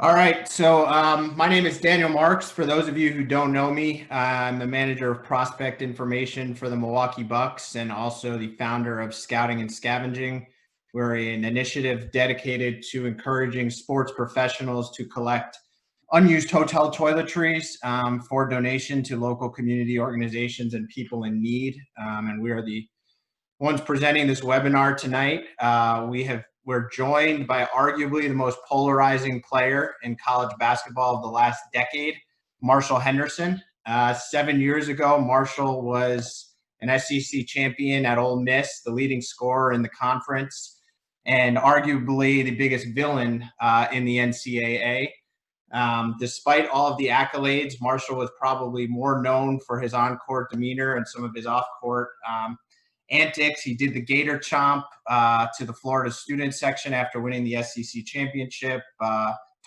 All right. So my name is Daniel Marks. For those of you who don't know me, I'm the manager of prospect information for the Milwaukee Bucks and also the founder of Scouting and Scavenging. We're an initiative dedicated to encouraging sports professionals to collect unused hotel toiletries for donation to local community organizations and people in need. And we are the ones presenting this webinar tonight. We're joined by arguably the most polarizing player in college basketball of the last decade, Marshall Henderson. 7 years ago, Marshall was an SEC champion at Ole Miss, the leading scorer in the conference, and arguably the biggest villain in the NCAA. Despite all of the accolades, Marshall was probably more known for his on-court demeanor and some of his off-court antics. He did the Gator Chomp to the Florida student section after winning the SEC championship,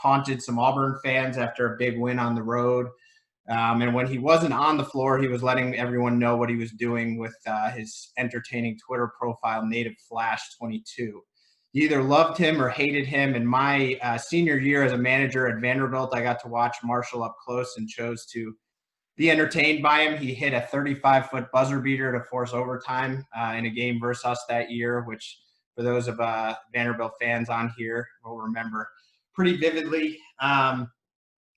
taunted some Auburn fans after a big win on the road. And when he wasn't on the floor, he was letting everyone know what he was doing with his entertaining Twitter profile, Native Flash 22. You either loved him or hated him. In my senior year as a manager at Vanderbilt, I got to watch Marshall up close and chose to be entertained by him. He hit a 35-foot buzzer beater to force overtime in a game versus us that year, which for those of Vanderbilt fans on here will remember pretty vividly.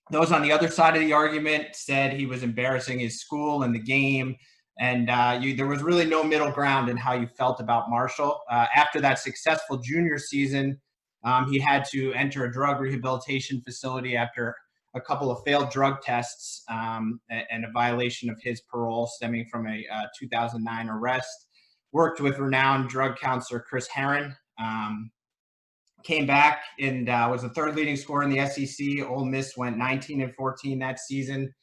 Those on the other side of the argument said he was embarrassing his school and the game, and there was really no middle ground in how you felt about Marshall. After that successful junior season, he had to enter a drug rehabilitation facility after a couple of failed drug tests and a violation of his parole stemming from a 2009 arrest. Worked with renowned drug counselor Chris Herron. Came back and was the third leading scorer in the SEC. Ole Miss went 19-14 that season.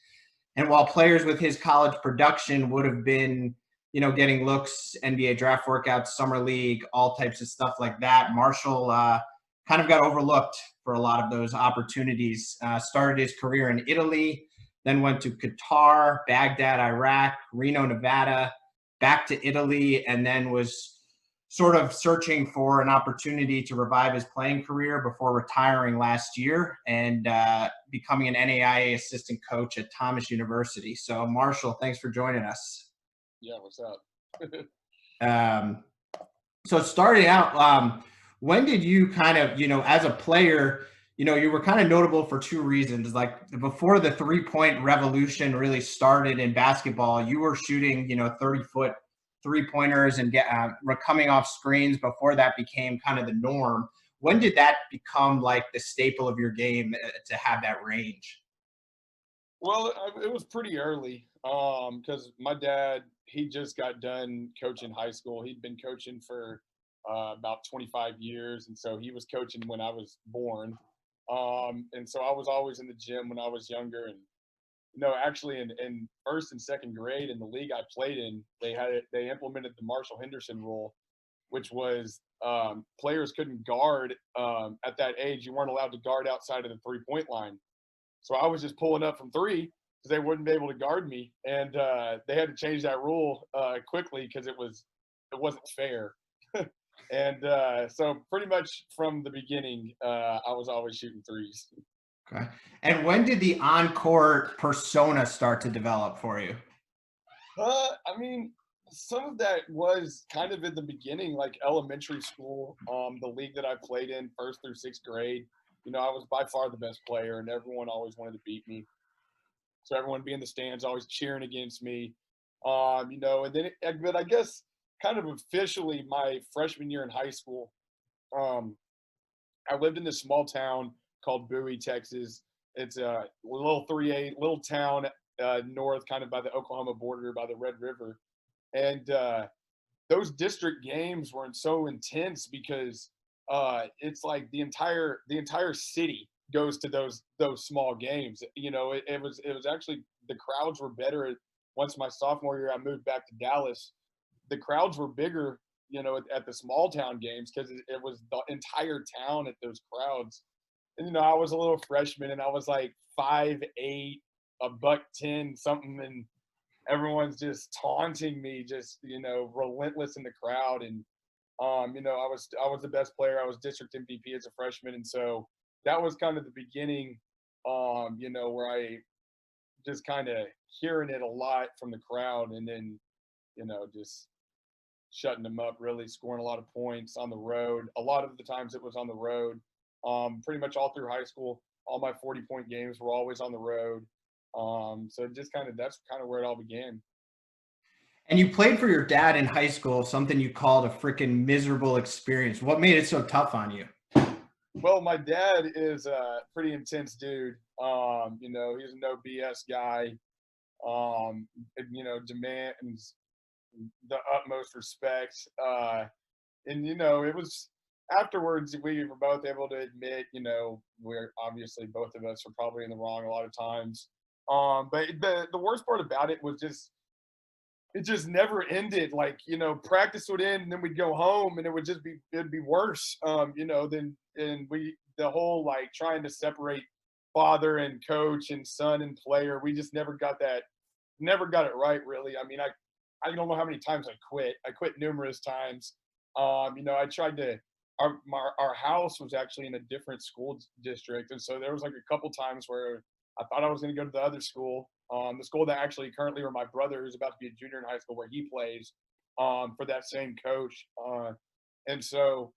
And while players with his college production would have been, getting looks, NBA draft workouts, summer league, all types of stuff like that, Marshall kind of got overlooked for a lot of those opportunities. Started his career in Italy, then went to Qatar, Baghdad, Iraq, Reno, Nevada, back to Italy, and then was sort of searching for an opportunity to revive his playing career before retiring last year and becoming an NAIA assistant coach at Thomas University. So, Marshall, thanks for joining us. Yeah, what's up? So starting out, when did you kind of, as a player, you were kind of notable for two reasons. Like before the 3-point revolution really started in basketball, you were shooting, 30-foot three-pointers and coming off screens before that became kind of the norm. When did that become like the staple of your game to have that range? Well, it was pretty early because my dad, he just got done coaching high school. He'd been coaching for about 25 years, and so he was coaching when I was born. And so I was always in the gym when I was younger. And actually in first and second grade in the league I played in, they implemented the Marshall Henderson rule, which was players couldn't guard at that age. You weren't allowed to guard outside of the 3-point line. So I was just pulling up from three because they wouldn't be able to guard me, and they had to change that rule quickly because it wasn't fair. And so pretty much from the beginning, I was always shooting threes. Okay. And when did the on-court persona start to develop for you? I mean, some of that was kind of in the beginning, like elementary school. The league that I played in, first through sixth grade, I was by far the best player, and everyone always wanted to beat me. So everyone would be in the stands, always cheering against me. And then, but I guess kind of officially my freshman year in high school, I lived in this small town called Bowie, Texas. It's a little 3A little town north, kind of by the Oklahoma border, by the Red River. And those district games were so intense because it's like the entire city goes to those small games. It was actually, the crowds were better. Once my sophomore year, I moved back to Dallas. The crowds were bigger, at the small town games because it was the entire town at those crowds. And I was a little freshman, and I was like 5'8", $110 something, and everyone's just taunting me, just relentless in the crowd. And I was the best player. I was district MVP as a freshman, and so that was kind of the beginning, where I just kind of hearing it a lot from the crowd, and then, just shutting them up, really scoring a lot of points on the road. A lot of the times it was on the road. Pretty much all through high school, all my 40-point games were always on the road. So just that's kind of where it all began. And you played for your dad in high school, something you called a freaking miserable experience. What made it so tough on you? Well, my dad is a pretty intense dude. He's a no BS guy. Demands the utmost respect. It was afterwards we were both able to admit, we're obviously both of us are probably in the wrong a lot of times. But the worst part about it was just it just never ended. Like, practice would end and then we'd go home and it'd be worse. The whole like trying to separate father and coach and son and player, we just never got it right really. I mean, I don't know how many times I quit. I quit numerous times. I tried to our house was actually in a different school district, and so there was like a couple times where I thought I was going to go to the other school, the school that actually currently where my brother, who's about to be a junior in high school, where he plays, for that same coach. And so,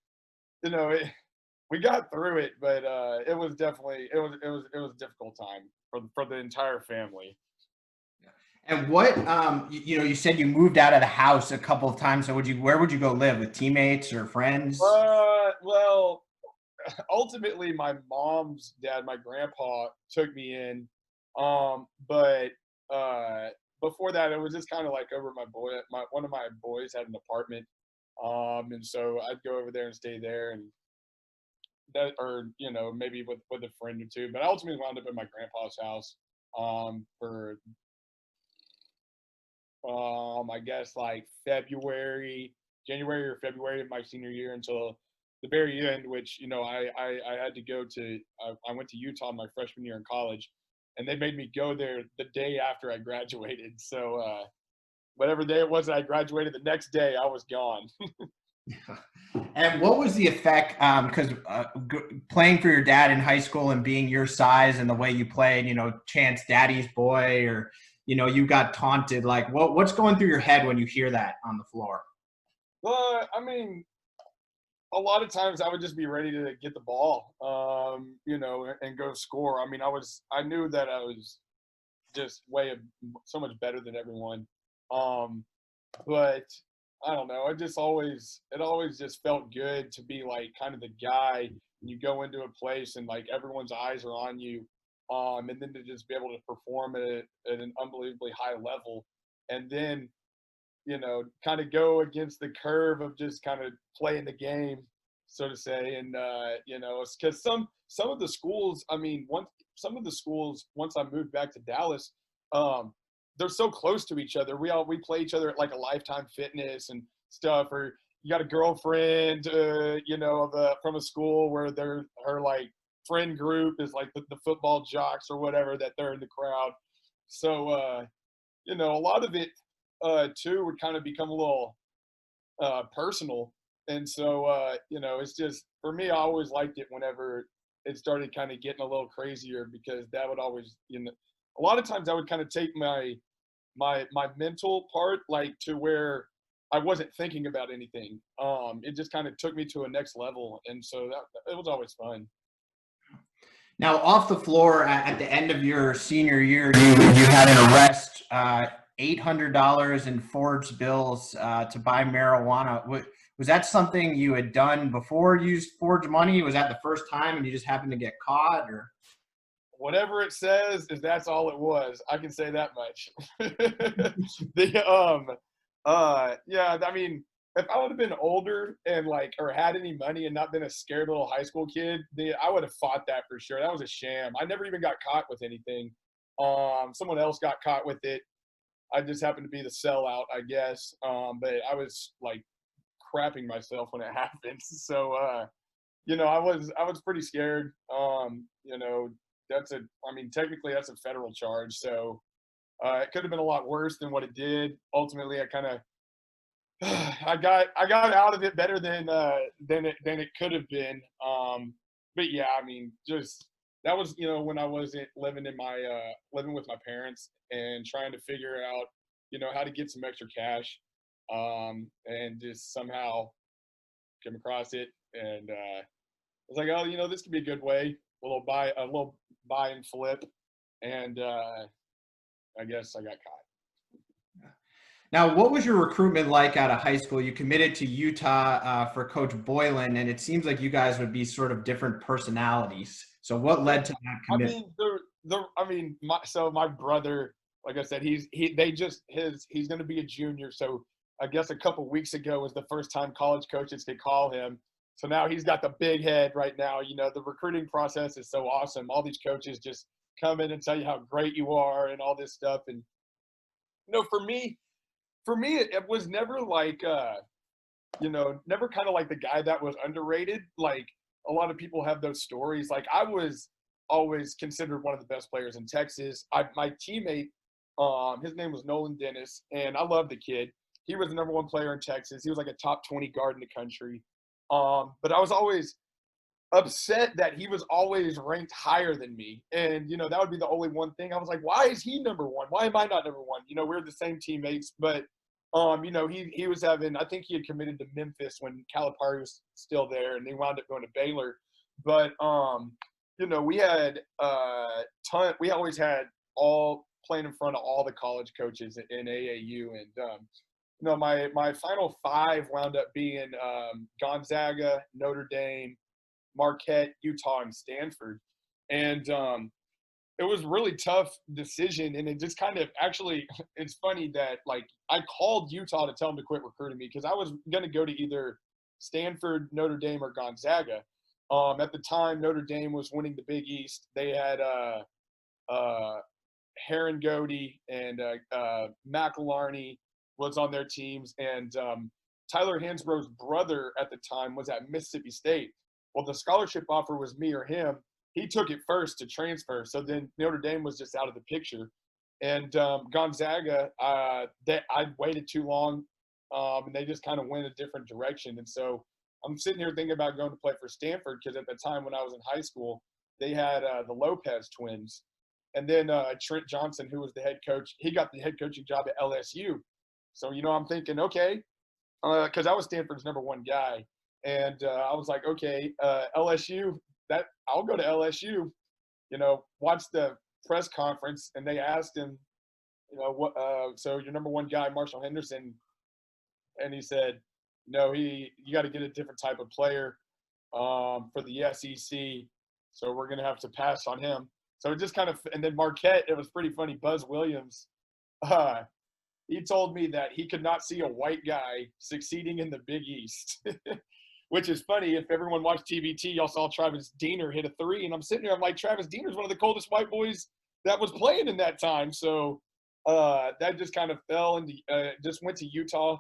we got through it, but it was definitely it was a difficult time for the entire family. And what, you said you moved out of the house a couple of times. So where would you go live, with teammates or friends? Well, ultimately, my mom's dad, my grandpa, took me in. But before that, it was just kind of like over one of my boys had an apartment. And so I'd go over there and stay there, and that, or maybe with a friend or two. But I ultimately wound up at my grandpa's house for I guess like January or February of my senior year until the very end, which I had to go to. I went to Utah my freshman year in college, and they made me go there the day after I graduated. So whatever day it was that I graduated, the next day I was gone. And what was the effect? Because playing for your dad in high school and being your size and the way you played, Chance Daddy's boy, or you got taunted. Like, what's going through your head when you hear that on the floor? Well, I mean, a lot of times I would just be ready to get the ball, and go score. I mean, I knew that I was just so much better than everyone. But I don't know. It always just felt good to be like kind of the guy. And you go into a place and like everyone's eyes are on you, and then to just be able to perform at an unbelievably high level, and then kind of go against the curve of just kind of playing the game, so to say. And it's because some of the schools, I mean, some of the schools once I moved back to Dallas, they're so close to each other. We play each other at like a Lifetime Fitness and stuff, or you got a girlfriend, from a school where her like friend group is like the football jocks or whatever, that they're in the crowd. So a lot of it too would kind of become a little personal, and so it's just for me. I always liked it whenever it started kind of getting a little crazier, because that would always a lot of times I would kind of take my mental part like to where I wasn't thinking about anything. It just kind of took me to a next level, and so that it was always fun. Now, off the floor, at the end of your senior year, you had an arrest, $800 in forged bills to buy marijuana. Was that something you had done before, used forged money? Was that the first time and you just happened to get caught? Or Whatever it says, is that's all it was. I can say that much. Yeah, I mean, if I would have been older and or had any money and not been a scared little high school kid, I would have fought that for sure. That was a sham. I never even got caught with anything. Someone else got caught with it. I just happened to be the sellout, I guess. But I was like crapping myself when it happened. So, I was pretty scared. Technically that's a federal charge. So, it could have been a lot worse than what it did. Ultimately, I got out of it better than it could have been. but yeah, I mean, just that was, when I wasn't living in my living with my parents and trying to figure out, how to get some extra cash, and just somehow came across it, and I was like, oh, this could be a good way, a little buy and flip, and I guess I got caught. Now, what was your recruitment like out of high school? You committed to Utah for Coach Boylan, and it seems like you guys would be sort of different personalities. So, what Yeah, led to that I commitment? mean, my brother, like I said, he's going to be a junior. So I guess a couple weeks ago was the first time college coaches could call him. So now he's got the big head right now. The recruiting process is so awesome. All these coaches just come in and tell you how great you are and all this stuff. And for me, it was never like never kind of like the guy that was underrated. Like a lot of people have those stories. Like I was always considered one of the best players in Texas. My teammate, his name was Nolan Dennis, and I love the kid. He was the number one player in Texas. He was like a top 20 guard in the country. But I was always upset that he was always ranked higher than me. And, that would be the only one thing. I was like, why is he number one? Why am I not number one? We're the same teammates, but he was having, I think he had committed to Memphis when Calipari was still there, and he wound up going to Baylor. But we had we always had all playing in front of all the college coaches in AAU, and my final five wound up being Gonzaga, Notre Dame, Marquette, Utah, and Stanford. And it was a really tough decision. And it just kind of actually, it's funny that like I called Utah to tell them to quit recruiting me because I was going to go to either Stanford, Notre Dame, or Gonzaga. At the time, Notre Dame was winning the Big East. They had Heron Goody and McElharney was on their teams. And Tyler Hansborough's brother at the time was at Mississippi State. Well, the scholarship offer was me or him. He took it first to transfer. So then Notre Dame was just out of the picture. And Gonzaga, I waited too long, and they just kind of went a different direction. And so I'm sitting here thinking about going to play for Stanford because at the time when I was in high school, they had the Lopez twins. And then Trent Johnson, who was the head coach, he got the head coaching job at LSU. So, I'm thinking, okay, because I was Stanford's number one guy. And I was like, okay, LSU, I'll go to LSU, watch the press conference. And they asked him, what, so your number one guy, Marshall Henderson. And he said, no, you got to get a different type of player for the SEC. So we're going to have to pass on him. So it just kind of, and then Marquette, it was pretty funny. Buzz Williams, he told me that he could not see a white guy succeeding in the Big East, which is funny. If everyone watched TBT, y'all saw Travis Diener hit a three. And I'm sitting there, I'm like, Travis Diener's one of the coldest white boys that was playing in that time. So that just kind of fell into, just went to Utah.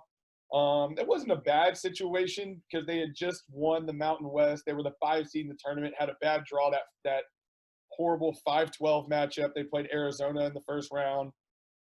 It wasn't a bad situation because they had just won the Mountain West. They were the 5 seed in the tournament, had a bad draw that horrible 5-12 matchup. They played Arizona in the first round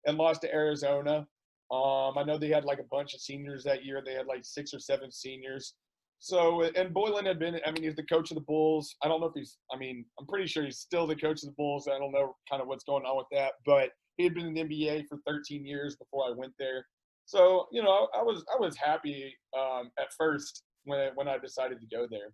and lost to Arizona. I know they had like a bunch of seniors that year. They had like 6 or 7 seniors. So, and Boylan had been, he's the coach of the Bulls. I don't know if I'm pretty sure he's still the coach of the Bulls. I don't know kind of what's going on with that, but he had been in the NBA for 13 years before I went there. So, I was happy at first when I decided to go there.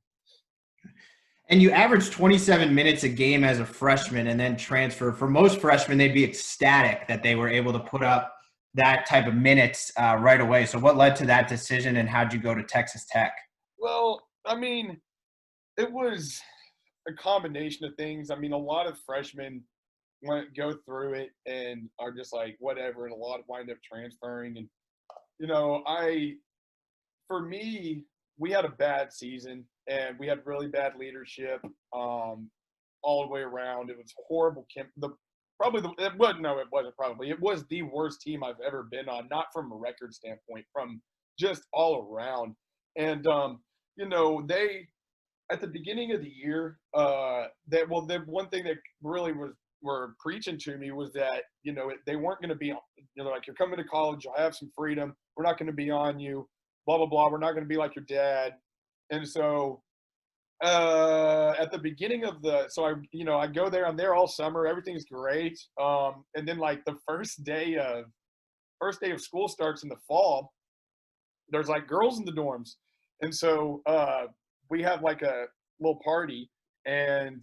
And you averaged 27 minutes a game as a freshman and then transfer. For most freshmen, they'd be ecstatic that they were able to put up that type of minutes right away. So what led to that decision, and how'd you go to Texas Tech? Well, it was a combination of things. A lot of freshmen go through it and are just like, whatever, and a lot wind up transferring. And, for me, we had a bad season and we had really bad leadership all the way around. It was horrible. It was the worst team I've ever been on, not from a record standpoint, from just all around. And, they, at the beginning of the year, the one thing that really were preaching to me was that, they weren't going to be, like, you're coming to college, you'll have some freedom. We're not going to be on you, blah, blah, blah. We're not going to be like your dad. And so At the beginning of so I go there. I'm there all summer. Everything's great. And then like the first day of school starts in the fall. There's like girls in the dorms, and so we have like a little party, and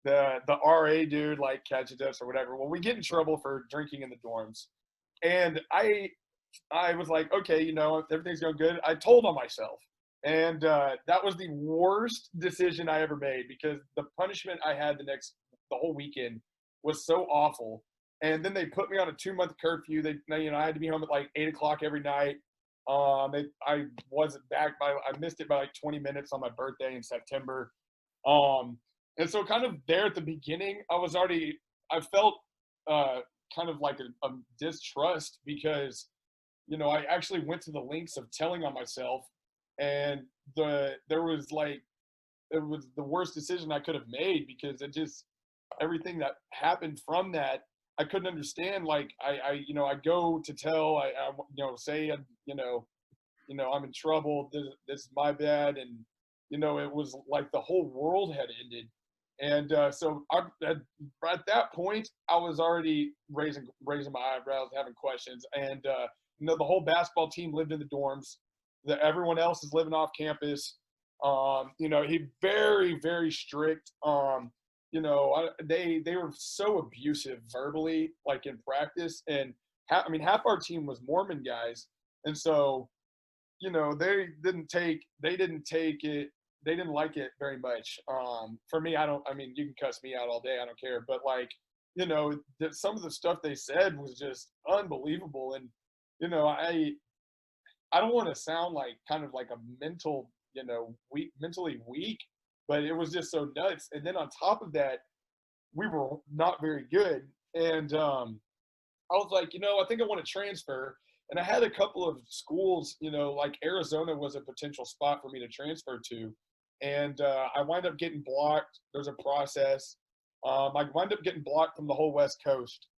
the RA dude like catches us or whatever. Well, we get in trouble for drinking in the dorms, and I was like, okay, everything's going good. I told on myself. And that was the worst decision I ever made because the punishment I had the whole weekend was so awful. And then they put me on a 2-month curfew. I had to be home at like 8 o'clock every night. I wasn't back I missed it by like 20 minutes on my birthday in September. And so kind of there at the beginning, I felt kind of like a distrust because I actually went to the lengths of telling on myself, and it was the worst decision I could have made because everything that happened from that, I couldn't understand. Like I go to tell, say, I'm in trouble. This is my bad, and it was like the whole world had ended. And so at that point, I was already raising my eyebrows, having questions, and the whole basketball team lived in the dorms. Everyone else is living off campus. He very, very strict. They were so abusive verbally, like in practice, and half our team was Mormon guys, and so they didn't take it. They didn't like it very much. For me, you can cuss me out all day. I don't care. But like, some of the stuff they said was just unbelievable. And, I don't want to sound like kind of like a mentally weak, but it was just so nuts. And then on top of that, we were not very good. And I was like, I think I want to transfer. And I had a couple of schools, like Arizona was a potential spot for me to transfer to. And I wind up getting blocked. There's a process. I wind up getting blocked from the whole West Coast.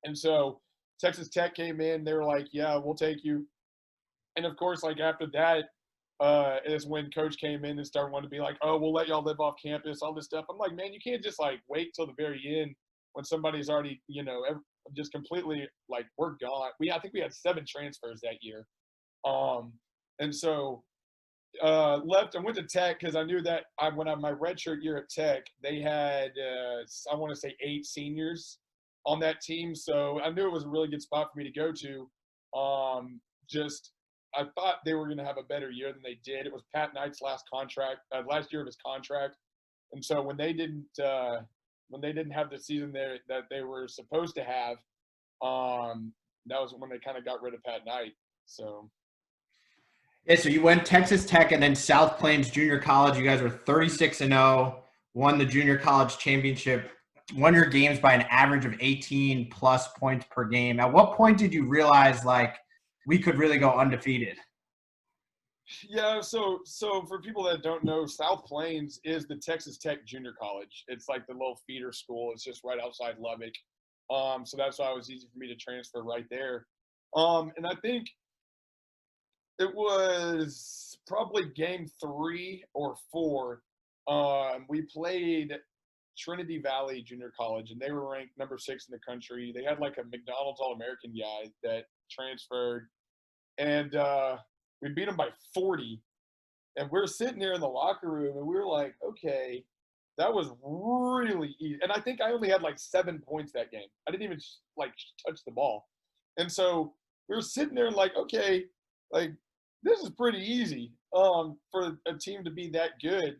And so Texas Tech came in. They were like, yeah, we'll take you. And of course, like after that is when Coach came in and started wanting to be like, oh, we'll let y'all live off campus, all this stuff. I'm like, man, you can't just like wait till the very end when somebody's already, just completely like we're gone. I think we had 7 transfers that year. And so left and went to Tech because I knew that when my redshirt year at Tech, they had I want to say 8 seniors on that team, so I knew it was a really good spot for me to go to. I thought they were going to have a better year than they did. It was Pat Knight's last year of his contract, and so when they didn't have the season there that they were supposed to have, that was when they kind of got rid of Pat Knight. So. Yeah, so you went Texas Tech and then South Plains Junior College. You guys were 36-0, won the junior college championship, won your games by an average of 18 plus points per game. At what point did you realize like we could really go undefeated? Yeah, so for people that don't know, South Plains is the Texas Tech Junior College. It's like the little feeder school. It's just right outside Lubbock. So that's why it was easy for me to transfer right there. And I think it was probably game 3 or 4. We played Trinity Valley Junior College, and they were ranked number 6 in the country. They had like a McDonald's All-American guy that transferred, and we beat them by 40. And we're sitting there in the locker room, and we were like, okay, that was really easy. And I think I only had like 7 points that game. I didn't even like touch the ball. And so we were sitting there like, okay, like this is pretty easy for a team to be that good,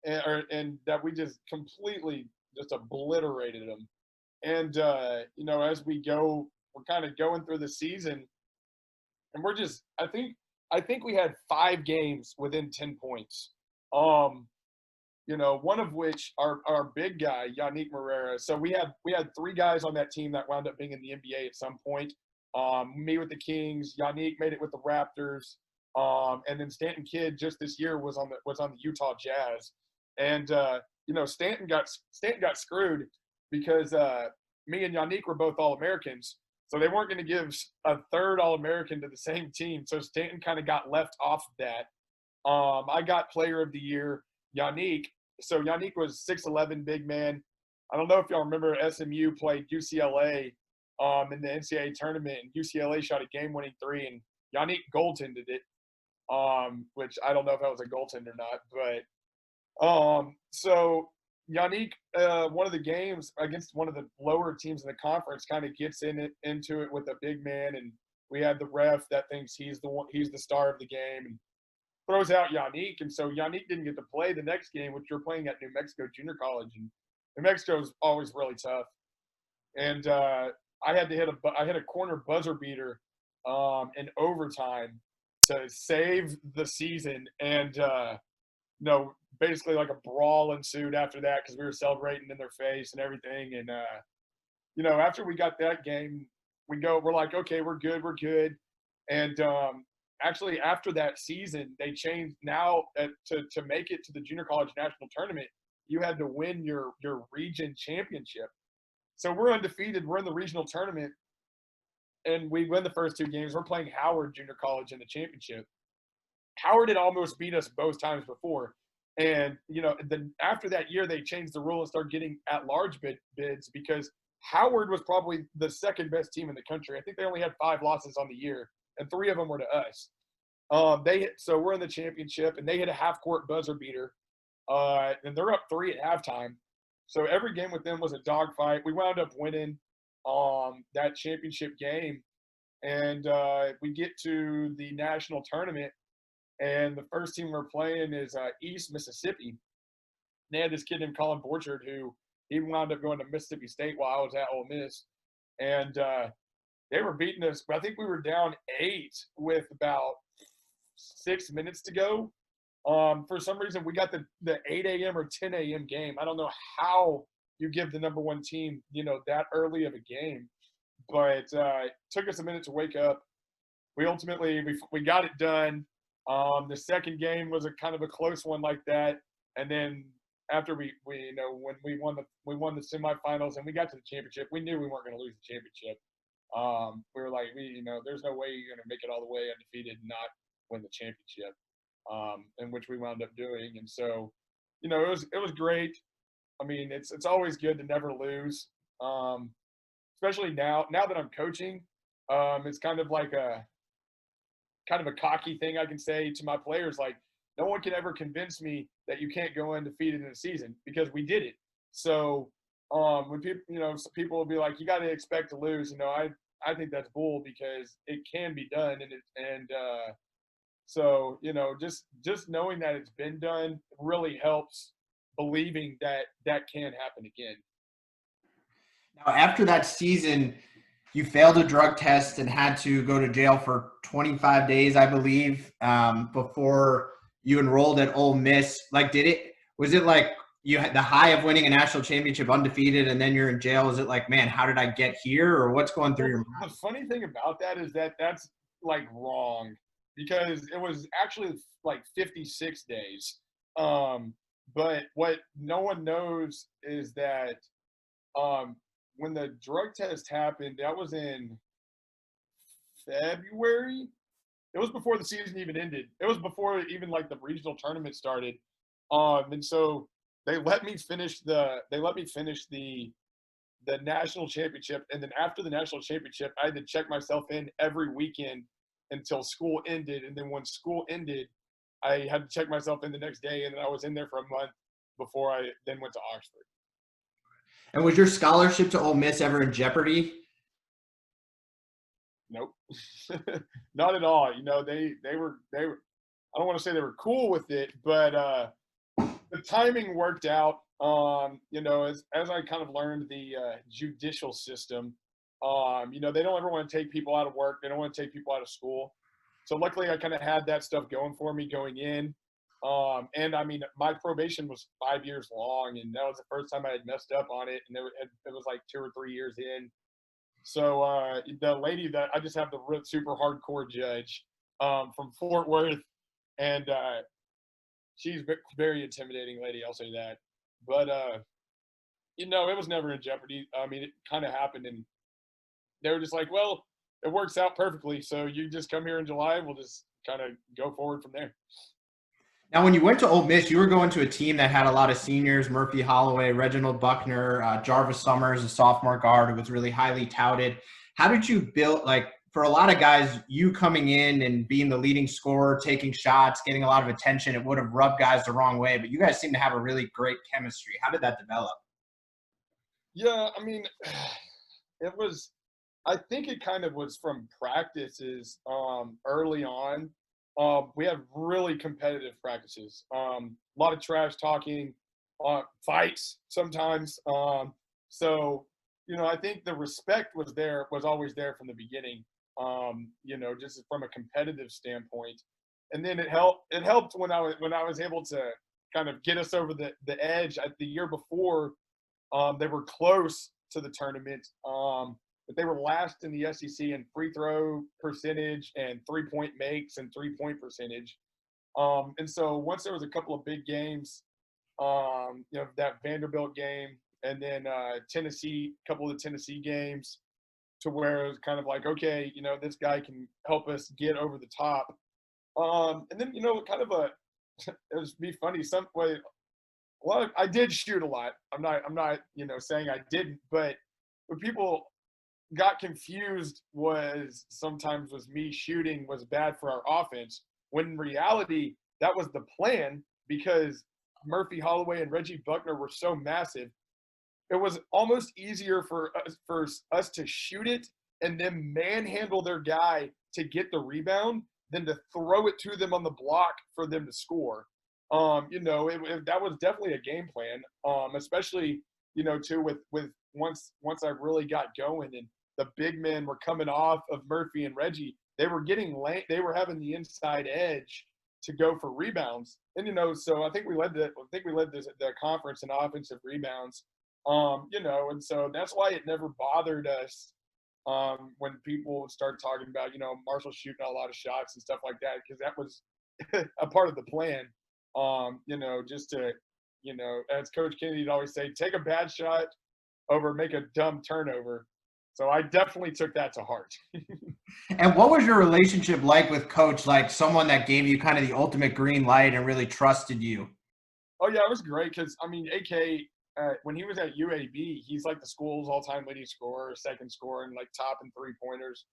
and that we just completely just obliterated them. And as we go, we're kind of going through the season, and we're just I think we had 5 games within 10 points. One of which our big guy, Yannick Morera. So we had 3 guys on that team that wound up being in the NBA at some point. Me with the Kings, Yannick made it with the Raptors, and then Stanton Kidd just this year was on the Utah Jazz. And Stanton got screwed because me and Yannick were both All-Americans. So they weren't going to give a third All-American to the same team. So Stanton kind of got left off of that. I got Player of the Year. Yannick. So Yannick was 6'11", big man. I don't know if y'all remember SMU played UCLA in the NCAA tournament, and UCLA shot a game-winning three, and Yannick goaltended it, which I don't know if that was a goaltend or not. But so Yannick, one of the games against one of the lower teams in the conference, kind of gets into it with a big man, and we had the ref that thinks he's the star of the game, and throws out Yannick. And so Yannick didn't get to play the next game, which we're playing at New Mexico Junior College, and New Mexico is always really tough. And I had to hit a corner buzzer beater in overtime to save the season, and basically like a brawl ensued after that because we were celebrating in their face and everything. And after we got that game, we're like, okay, we're good. And actually, after that season, they changed now to make it to the junior college national tournament. You had to win your region championship. So we're undefeated. We're in the regional tournament, and we win the first two games. We're playing Howard Junior College in the championship. Howard had almost beat us both times before. And, then after that year, they changed the rule and started getting at-large bids because Howard was probably the second best team in the country. I think they only had 5 losses on the year, and 3 of them were to us. So we're in the championship, and they hit a half-court buzzer beater, and they're up 3 at halftime. So every game with them was a dogfight. We wound up winning that championship game, and we get to the national tournament, and the first team we're playing is East Mississippi. They had this kid named Colin Borchard who he wound up going to Mississippi State while I was at Ole Miss, and they were beating us. I think we were down 8 with about 6 minutes to go. For some reason, we got the 8 a.m. or 10 a.m. game. I don't know how you give the number 1 team, that early of a game, but it took us a minute to wake up. We ultimately we got it done. The second game was a kind of a close one like that, and then after when we won the semifinals and we got to the championship, we knew we weren't going to lose the championship. We were like, there's no way you're going to make it all the way undefeated and not win the championship, in which we wound up doing. And so, it was great. I mean, it's always good to never lose, especially now that I'm coaching. It's kind of like a cocky thing I can say to my players, like, no one can ever convince me that you can't go undefeated in a season because we did it. So when people will be like, you got to expect to lose, I think that's bull because it can be done. So, just knowing that it's been done really helps believing that can happen again. Now, after that season, you failed a drug test and had to go to jail for 25 days, I believe, before you enrolled at Ole Miss. Like, was it like you had the high of winning a national championship undefeated and then you're in jail? Is it like, man, how did I get here, or what's going through your mind? The funny thing about that is that's like wrong because it was actually like 56 days. But what no one knows is that when the drug test happened, that was in February. It was before the season even ended. It was before even like the regional tournament started. And so they let me finish the national championship, and then after the national championship, I had to check myself in every weekend until school ended. And then when school ended, I had to check myself in the next day, and then I was in there for a month before I then went to Oxford. And was your scholarship to Ole Miss ever in jeopardy? Nope, not at all. They were. I don't want to say they were cool with it, but the timing worked out. As I kind of learned the judicial system, they don't ever want to take people out of work. They don't want to take people out of school. So luckily, I kind of had that stuff going for me going in. And I mean, my probation was 5 years long, and that was the first time I had messed up on it. And it was like 2 or 3 years in. So the lady that I just have the super hardcore judge from Fort Worth, and she's a very intimidating lady. I'll say that. But it was never in jeopardy. I mean, it kind of happened, and they were just like, well, it works out perfectly. So you just come here in July, and we'll just kind of go forward from there. Now, when you went to Ole Miss, you were going to a team that had a lot of seniors: Murphy Holloway, Reginald Buckner, Jarvis Summers, a sophomore guard who was really highly touted. How did you build, like, for a lot of guys, you coming in and being the leading scorer, taking shots, getting a lot of attention, it would have rubbed guys the wrong way, but you guys seem to have a really great chemistry. How did that develop? Yeah, I mean, it was. I think it kind of was from practices early on. We had really competitive practices. A lot of trash talking, fights sometimes. So I think the respect was always there from the beginning. Just from a competitive standpoint, and then it helped when I was able to kind of get us over the edge. The year before, they were close to the tournament, but they were last in the SEC in free throw percentage and 3-point makes and 3-point percentage. And so once there was a couple of big games, that Vanderbilt game, and then Tennessee, a couple of the Tennessee games, to where it was kind of like, okay, this guy can help us get over the top. And then kind of it was be funny some way. I did shoot a lot. I'm not saying I didn't, but what people got confused was sometimes was me shooting was bad for our offense, when in reality that was the plan, because Murphy Holloway and Reggie Buckner were so massive. It was almost easier for us to shoot it and then manhandle their guy to get the rebound than to throw it to them on the block for them to score. That was definitely a game plan, especially too with once I really got going and the big men were coming off of Murphy and Reggie. They were getting late. They were having the inside edge to go for rebounds, and so I think we led the conference in offensive rebounds. And so that's why it never bothered us when people would start talking about Marshall shooting a lot of shots and stuff like that, because that was a part of the plan. Just to as Coach Kennedy would always say, take a bad shot over make a dumb turnover. So I definitely took that to heart. And what was your relationship like with Coach, like someone that gave you kind of the ultimate green light and really trusted you? Oh yeah, it was great because I mean, AK when he was at UAB, he's like the school's all-time leading scorer, second scorer, and like top in 3-pointers.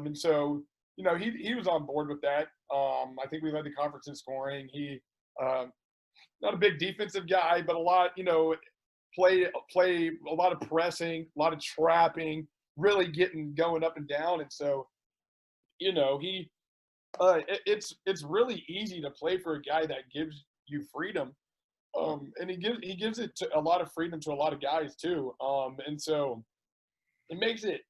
And so he was on board with that. I think we led the conference in scoring. He not a big defensive guy, but a lot play a lot of pressing, a lot of trapping, really getting going up and down. And so he it's really easy to play for a guy that gives you freedom. And he gives it to a lot of freedom to a lot of guys too. And so it makes it,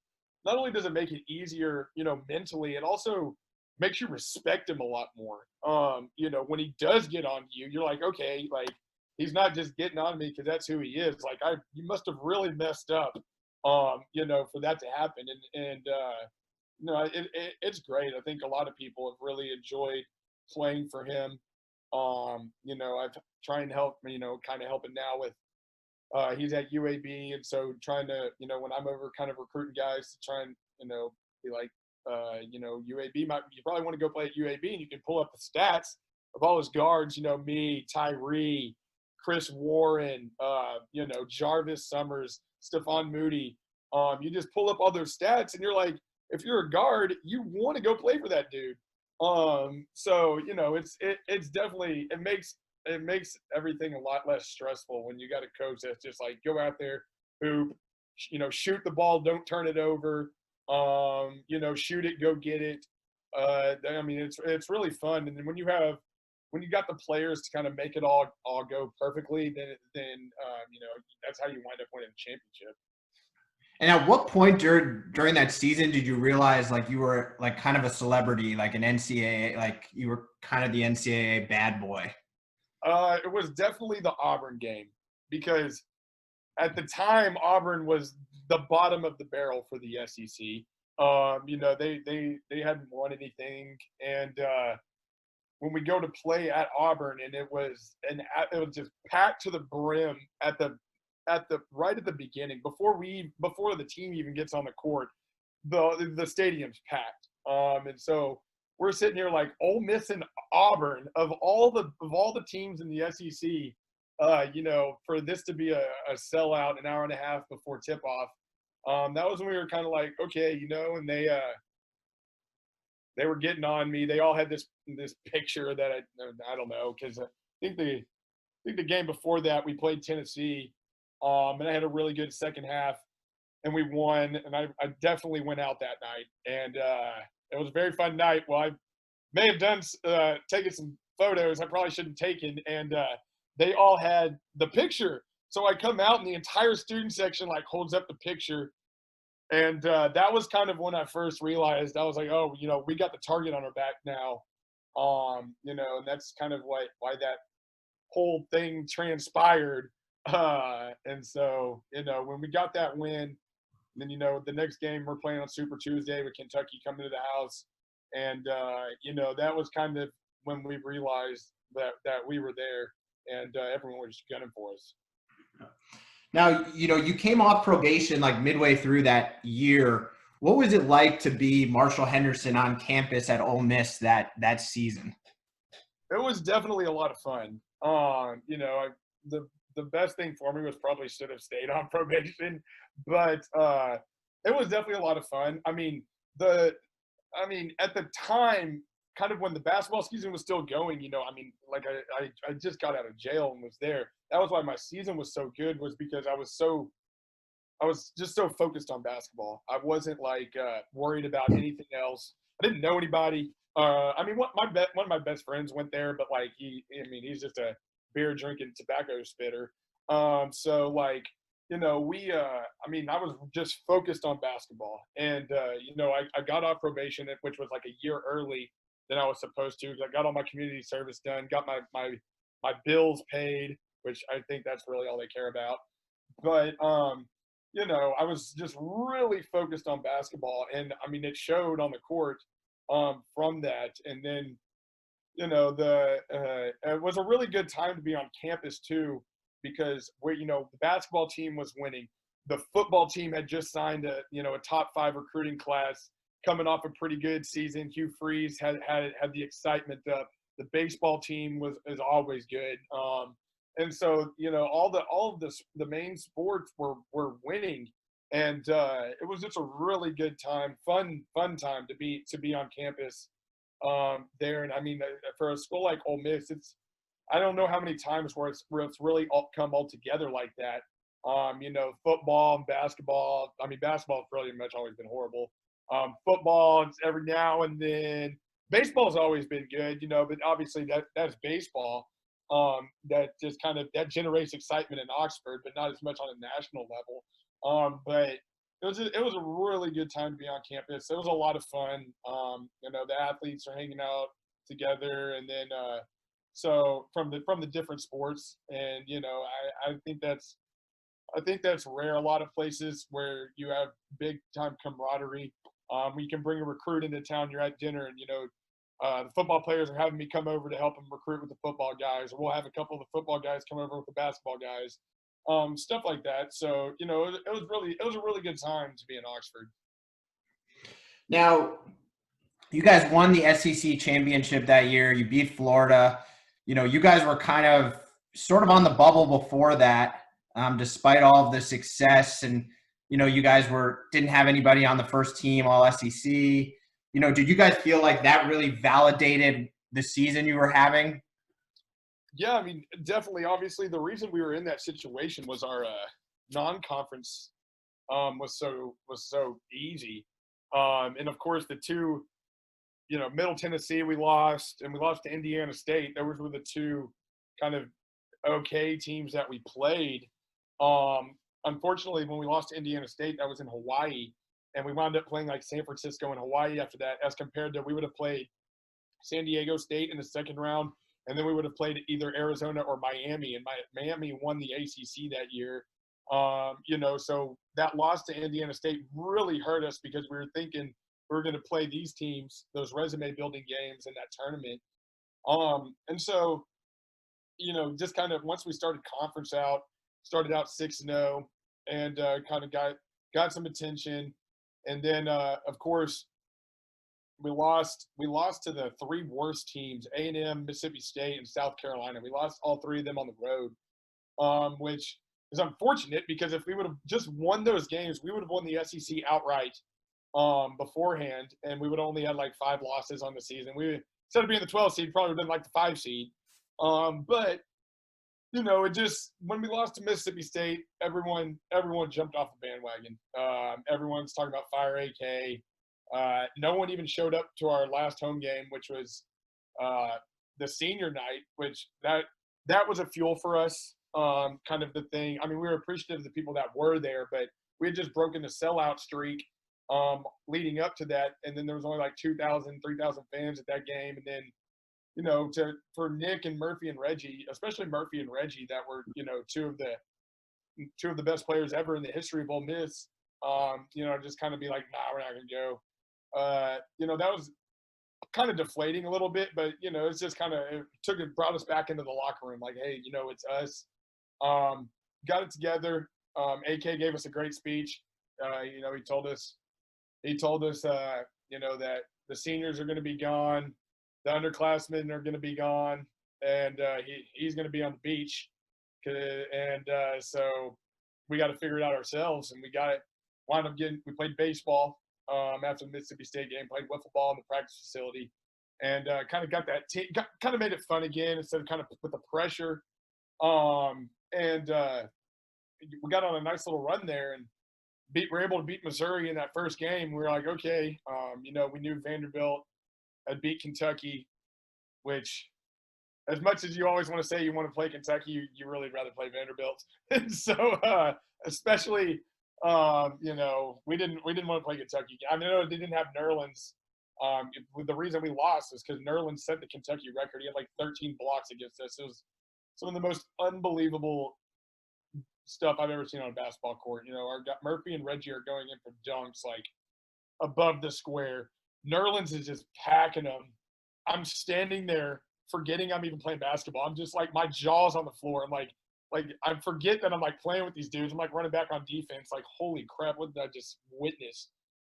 not only does it make it easier, mentally, it also makes you respect him a lot more. When he does get on you, you're like, okay, like he's not just getting on me because that's who he is. Like you must have really messed up, for that to happen. It's great. I think a lot of people have really enjoyed playing for him. I've trying to help, kind of helping now with, he's at UAB. And so trying to, when I'm over kind of recruiting guys to try and, be like, UAB, you probably want to go play at UAB, and you can pull up the stats of all his guards, me, Tyree, Chris Warren, Jarvis Summers, Stephon Moody. You just pull up all those stats and you're like, if you're a guard, you want to go play for that dude. So it's definitely, it makes everything a lot less stressful when you got a coach that's just like, go out there, hoop, shoot the ball, don't turn it over, shoot it, go get it. I mean, it's really fun. And then when you got the players to kind of make it all go perfectly, then that's how you wind up winning a championship. And at what point during that season did you realize like you were like kind of a celebrity, like an NCAA, like you were kind of the NCAA bad boy? It was definitely the Auburn game, because at the time Auburn was the bottom of the barrel for the SEC. They hadn't won anything, and when we go to play at Auburn, and it was just packed to the brim at the right at the beginning, before the team even gets on the court, the stadium's packed. And so we're sitting here like Ole Miss and Auburn of all the teams in the SEC. For this to be a sellout an hour and a half before tip off, that was when we were kind of like, okay, and they were getting on me. They all had this picture that I don't know, because I think the game before that we played Tennessee, and I had a really good second half, and we won, and I definitely went out that night, and it was a very fun night. Well, I may have done taken some photos I probably shouldn't have taken, and they all had the picture. So I come out, and the entire student section like holds up the picture, and that was kind of when I first realized. I was like, oh, we got the target on our back now, and that's kind of why that whole thing transpired. And so, when we got that win, then, the next game we're playing on Super Tuesday with Kentucky coming to the house. And, that was kind of when we realized that we were there, and everyone was gunning for us. Now, you came off probation like midway through that year. What was it like to be Marshall Henderson on campus at Ole Miss that season? It was definitely a lot of fun. The best thing for me was probably should have stayed on probation, but it was definitely a lot of fun. At the time, kind of when the basketball season was still going, like I just got out of jail and was there. That was why my season was so good, was because I was just so focused on basketball. I wasn't like worried about anything else. I didn't know anybody. One of my best friends went there, but like he's just a beer drinking tobacco spitter. I was just focused on basketball, and I got off probation, which was like a year early than I was supposed to, because I got all my community service done, got my bills paid, which I think that's really all they care about. But I was just really focused on basketball, and it showed on the court from that. And then it was a really good time to be on campus too, because the basketball team was winning. The football team had just signed a top 5 recruiting class, coming off a pretty good season. Hugh Freeze had the excitement up. The baseball team is always good. And so all of the main sports were winning, and it was just a really good time, fun time to be on campus there. And for a school like Ole Miss, I don't know how many times where it's really come all together like that. Football and basketball. Basketball's pretty much always been horrible. Football every now and then. Baseball's always been good, but obviously that's baseball. That just kind of that generates excitement in Oxford, but not as much on a national level. But it was a really good time to be on campus. It was a lot of fun. The athletes are hanging out together, and then so from the different sports, and I think that's rare. A lot of places where you have big time camaraderie. You can bring a recruit into town. You're at dinner, and the football players are having me come over to help them recruit with the football guys, or we'll have a couple of the football guys come over with the basketball guys, stuff like that. So it was a really good time to be in Oxford. Now, you guys won the SEC championship that year. You beat Florida. You guys were kind of sort of on the bubble before that, despite all of the success. And, you guys didn't have anybody on the first team, all SEC. Did you guys feel like that really validated the season you were having? Yeah, definitely. Obviously, the reason we were in that situation was our non-conference was so easy. And of course, the two, Middle Tennessee we lost, and we lost to Indiana State. Those were the two kind of okay teams that we played. Unfortunately, when we lost to Indiana State, that was in Hawaii, and we wound up playing like San Francisco and Hawaii after that, as compared to we would have played San Diego State in the second round, and then we would have played either Arizona or Miami, and Miami won the ACC that year. So that loss to Indiana State really hurt us, because we were thinking we were going to play these teams, those resume building games in that tournament. And so, just kind of once we started started out 6-0, and kind of got some attention. And then, of course, we lost to the three worst teams: A&M, Mississippi State, and South Carolina. We lost all three of them on the road, which is unfortunate because if we would have just won those games, we would have won the SEC outright beforehand, and we would only had like 5 losses on the season. We instead of being the 12 seed, probably would have been like the 5 seed. But it just when we lost to Mississippi State, everyone jumped off the bandwagon. Everyone's talking about fire AK. No one even showed up to our last home game, which was the senior night, which that was a fuel for us. Kind of the thing. I mean, we were appreciative of the people that were there, but we had just broken the sellout streak leading up to that, and then there was only like 2,000, 3,000 fans at that game, and then for Nick and Murphy and Reggie, especially Murphy and Reggie, that were two of the best players ever in the history of Ole Miss. Just kind of be like, nah, we're not gonna go. That was kind of deflating a little bit, but it's just kind of brought us back into the locker room. Like, hey, it's us. Got it together. AK gave us a great speech. He told us that the seniors are going to be gone, the underclassmen are going to be gone, and he's going to be on the beach. And so we got to figure it out ourselves. And we played baseball after the Mississippi State game, played wiffle ball in the practice facility, and kind of got that team, kind of made it fun again instead of kind of with the pressure. And we got on a nice little run there and were able to beat Missouri in that first game. We were like, okay, we knew Vanderbilt had beat Kentucky, which as much as you always want to say you want to play Kentucky, you really rather play Vanderbilt. And so, especially, we didn't want to play Kentucky. I know they didn't have Nerlens. The reason we lost is because Nerlens set the Kentucky record. He had like 13 blocks against us. It was some of the most unbelievable stuff I've ever seen on a basketball court. Murphy and Reggie are going in for dunks like above the square. Nerlens is just packing them. I'm standing there forgetting I'm even playing basketball. I'm just like, my jaw's on the floor. I'm like I forget that I'm like playing with these dudes. I'm like running back on defense. Like, holy crap, what did I just witness?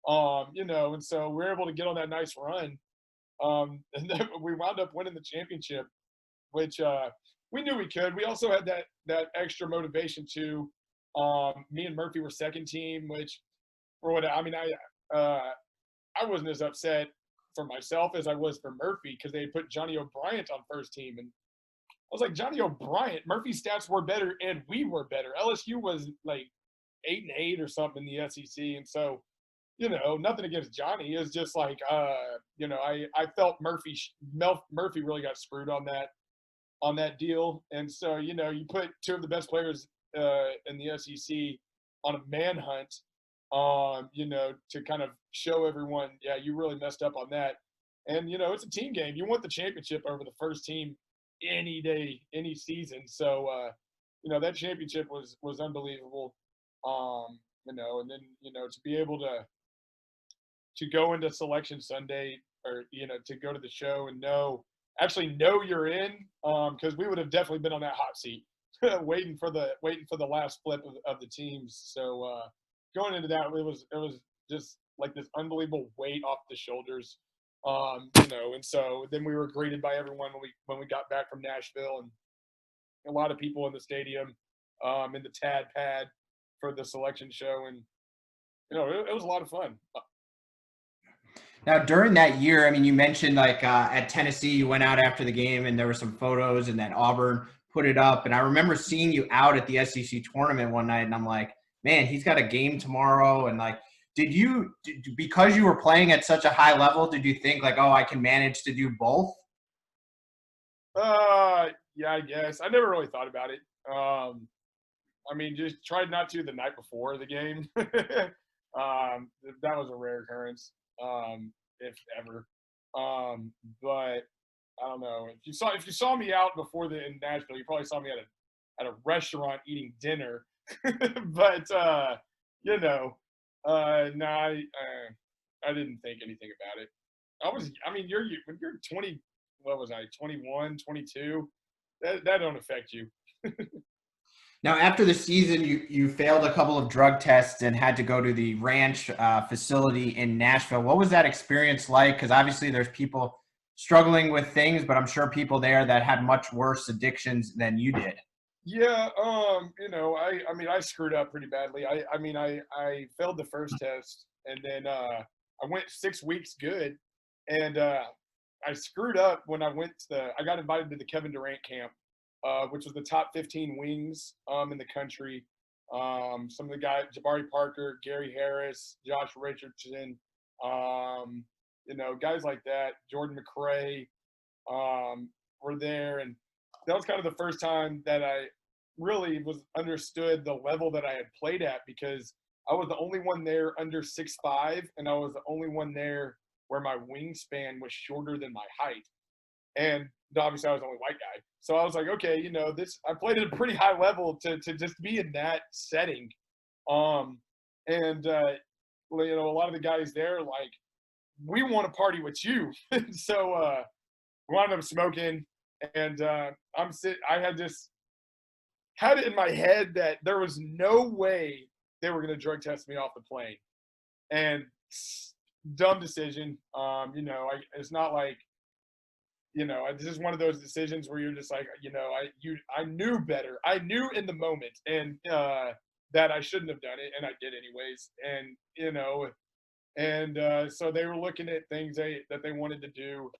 And so we're able to get on that nice run. And then we wound up winning the championship, which we knew we could. We also had that extra motivation too. Me and Murphy were second team, which I wasn't as upset for myself as I was for Murphy because they put Johnny O'Bryant on first team, and I was like, Johnny O'Bryant, Murphy's stats were better and we were better. LSU was like 8-8 or something in the SEC, and so nothing against Johnny. It's just like I felt Murphy really got screwed on that deal, and so you put two of the best players in the SEC on a manhunt. To kind of show everyone, yeah, you really messed up on that. And, it's a team game. You want the championship over the first team any day, any season. So, that championship was unbelievable. And then, to be able to go into Selection Sunday or, to go to the show and know you're in, because we would have definitely been on that hot seat waiting for the last flip of the teams. So, going into that, it was just like this unbelievable weight off the shoulders, and so then we were greeted by everyone when we got back from Nashville, and a lot of people in the stadium, in the Tad Pad for the selection show, and it was a lot of fun. Now, during that year, I mean, you mentioned like at Tennessee, you went out after the game and there were some photos, and then Auburn put it up, and I remember seeing you out at the SEC tournament one night, and I'm like, man, he's got a game tomorrow. And like, because you were playing at such a high level, did you think like, oh, I can manage to do both? Yeah, I guess. I never really thought about it. Just tried not to the night before the game. That was a rare occurrence, if ever. But I don't know. If you saw me out before in Nashville, you probably saw me at a restaurant eating dinner. But no, I didn't think anything about it. When you're 20, what was I, 21, 22, that don't affect you. Now, after the season, you failed a couple of drug tests and had to go to the ranch facility in Nashville. What was that experience like? Because obviously there's people struggling with things, but I'm sure people there that had much worse addictions than you did. Yeah, I mean, I screwed up pretty badly. I failed the first test, and then I went 6 weeks good, and I screwed up when I got invited to the Kevin Durant camp, which was the top 15 wings in the country. Some of the guys, Jabari Parker, Gary Harris, Josh Richardson, guys like that, Jordan McRae, were there, and that was kind of the first time that I really was understood the level that I had played at, because I was the only one there under 6'5", and I was the only one there where my wingspan was shorter than my height. And obviously I was the only white guy. So I was like, okay, this I played at a pretty high level to just be in that setting. Um and a lot of the guys there like, we want to party with you. So we wound up smoking, and I had it in my head that there was no way they were going to drug test me off the plane. And dumb decision. It's not like, this is one of those decisions where you're just like, I knew better. I knew in the moment, and that I shouldn't have done it, and I did anyways. And so they were looking at things that they wanted to do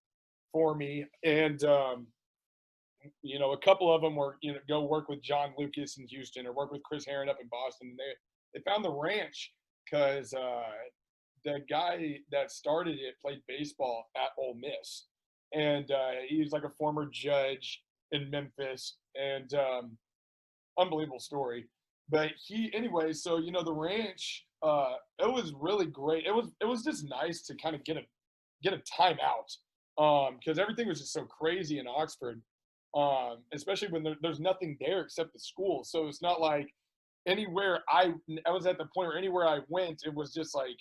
for me, and a couple of them were, go work with John Lucas in Houston or work with Chris Herron up in Boston. And they found the ranch because the guy that started it played baseball at Ole Miss, and he was like a former judge in Memphis, and unbelievable story. But anyway, so the ranch, it was really great. It was just nice to kind of get a timeout, because everything was just so crazy in Oxford, especially when there's nothing there except the school. So it's not like anywhere I was at the point where anywhere I went, it was just like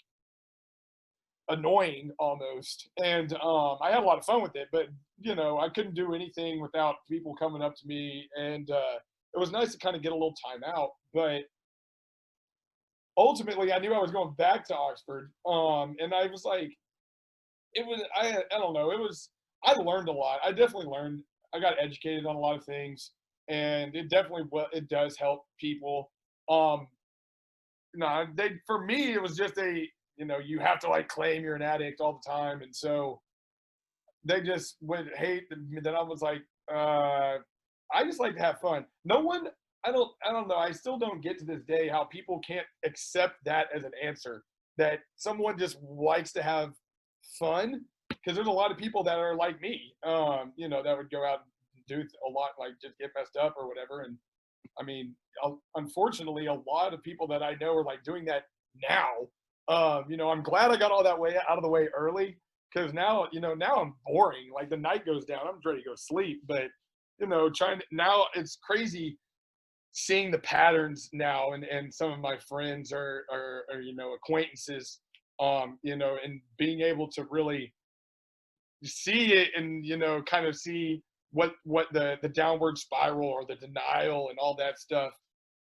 annoying almost. And I had a lot of fun with it, but I couldn't do anything without people coming up to me, and it was nice to kind of get a little time out. But ultimately, I knew I was going back to Oxford, and I was like, I don't know, I learned a lot. I definitely learned. I got educated on a lot of things, and it does help people. Um, no, for me it was just you have to like claim you're an addict all the time, and so they just would hate that I was like, I just like to have fun. No one, I don't know. I still don't get to this day how people can't accept that as an answer. That someone just likes to have fun, because there's a lot of people that are like me, that would go out and do a lot, like just get messed up or whatever. And I mean, unfortunately, a lot of people that I know are like doing that now. I'm glad I got all that way out of the way early, because now I'm boring. Like the night goes down, I'm ready to go sleep. But now it's crazy seeing the patterns now, and some of my friends are acquaintances, and being able to really see it, and kind of see what the downward spiral or the denial and all that stuff.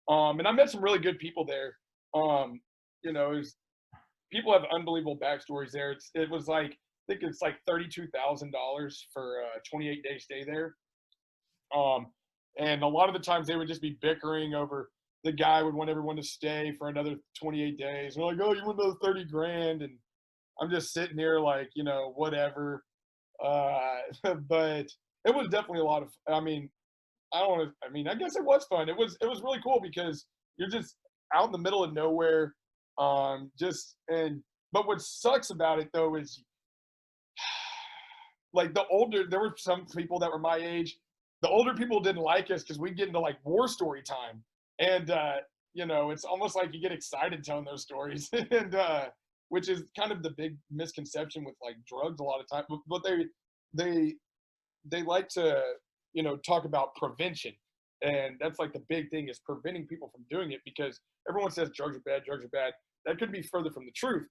And I met some really good people there. People have unbelievable backstories there. It was like, I think it's like $32,000 for a 28-day stay there. Um, and a lot of the times they would just be bickering over, the guy would want everyone to stay for another 28 days. They're like, oh, you want another 30 grand? And I'm just sitting here like, whatever. But it was definitely a lot of, I guess it was fun. It was really cool, because you're just out in the middle of nowhere. But what sucks about it though is, like, there were some people that were my age. The older people didn't like us because we get into like war story time, and it's almost like you get excited telling those stories, and which is kind of the big misconception with like drugs a lot of time. But they like to talk about prevention, and that's like the big thing, is preventing people from doing it, because everyone says drugs are bad, drugs are bad. That could be further from the truth.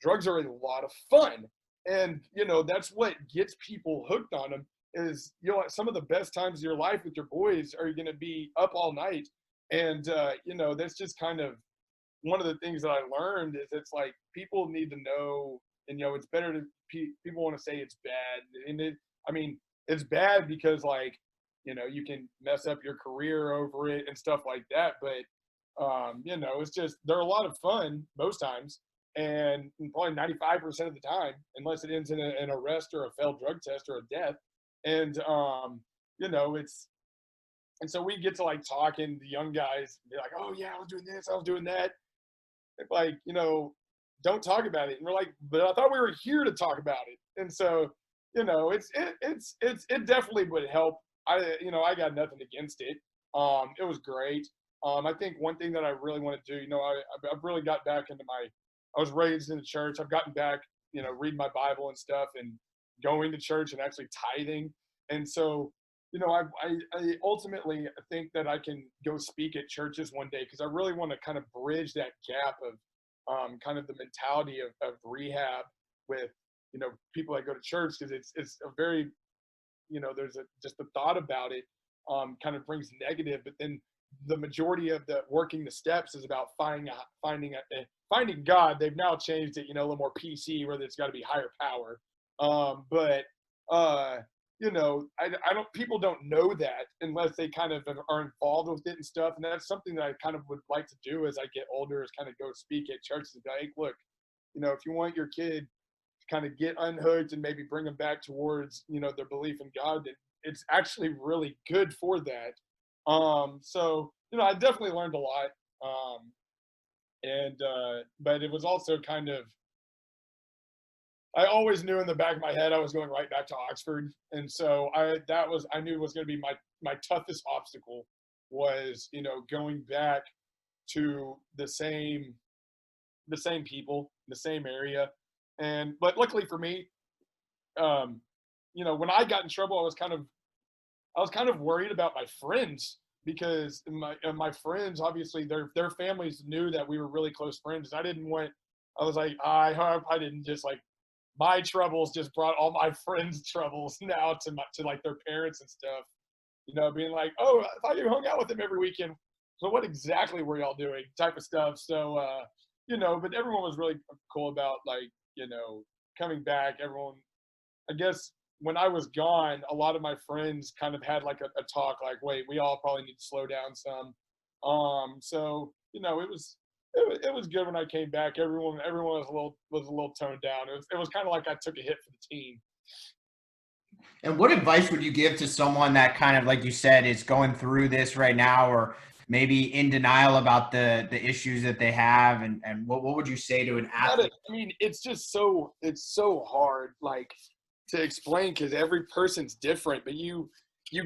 Drugs are a lot of fun, and that's what gets people hooked on them. Is some of the best times of your life with your boys are going to be up all night, And that's just kind of one of the things that I learned is it's like people need to know, and it's better to people want to say it's bad, and I mean, it's bad because like you can mess up your career over it and stuff like that. But it's just they're a lot of fun most times, and probably 95% of the time, unless it ends in an arrest or a failed drug test or a death. And it's and so we get to like talking the young guys, be like, oh yeah, I was doing this, I was doing that. Like, don't talk about it. And we're like, but I thought we were here to talk about it. And so, it definitely would help. I got nothing against it. It was great. I think one thing that I really want to do, I've really got back into I was raised in the church. I've gotten back, reading my Bible and stuff and going to church and actually tithing. And so, I ultimately think that I can go speak at churches one day because I really want to kind of bridge that gap of kind of the mentality of rehab with people that go to church, because it's a very there's just the thought about it kind of brings negative, but then the majority of the working the steps is about finding God. They've now changed it a little more PC, where it's got to be higher power, but I don't, people don't know that unless they kind of are involved with it and stuff. And that's something that I kind of would like to do as I get older, is kind of go speak at churches and be like, look, if you want your kid to kind of get unhooked and maybe bring them back towards, their belief in God, then it's actually really good for that. So, I definitely learned a lot. But it was also kind of, I always knew in the back of my head I was going right back to Oxford, and so I knew was going to be my toughest obstacle was going back to the same people, the same area, but luckily for me, when I got in trouble, I was kind of worried about my friends, because my friends, obviously their families knew that we were really close friends. I was like, I hope I didn't just like my troubles just brought all my friends' troubles now to like their parents and stuff. Being like, oh, I thought you hung out with them every weekend. So what exactly were y'all doing? Type of stuff. So but everyone was really cool about like, coming back. Everyone, I guess when I was gone, a lot of my friends kind of had like a talk like, wait, we all probably need to slow down some. So it was good when I came back. Everyone was a little toned down. It was kind of like I took a hit for the team. And what advice would you give to someone that kind of, like you said, is going through this right now, or maybe in denial about the issues that they have? And what would you say to an athlete? I mean, it's just it's so hard like to explain, because every person's different, but you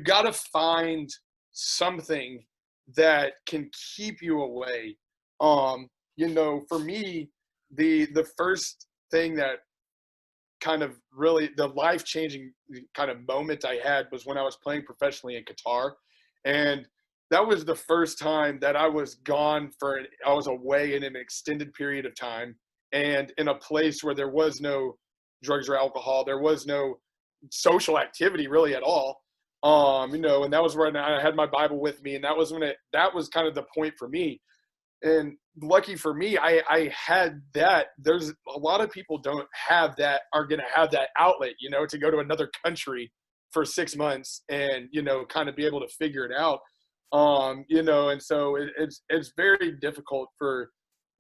got to find something that can keep you away. For me, the first thing that kind of really the life-changing kind of moment I had was when I was playing professionally in Qatar. And that was the first time that I was I was away in an extended period of time, and in a place where there was no drugs or alcohol, there was no social activity really at all. And that was when I had my Bible with me, and that was that was kind of the point for me. And lucky for me, I had that. There's a lot of people don't have that, are going to have that outlet, to go to another country for 6 months and, kind of be able to figure it out. And so it's very difficult for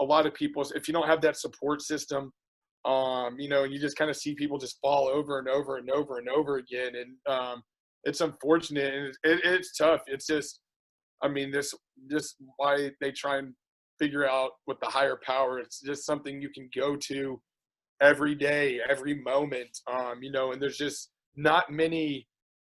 a lot of people if you don't have that support system. And you just kind of see people just fall over and over and over and over again. And it's unfortunate, and it's tough. It's just, I mean, this why they try and figure out with the higher power. It's just something you can go to every day, every moment. And there's just not many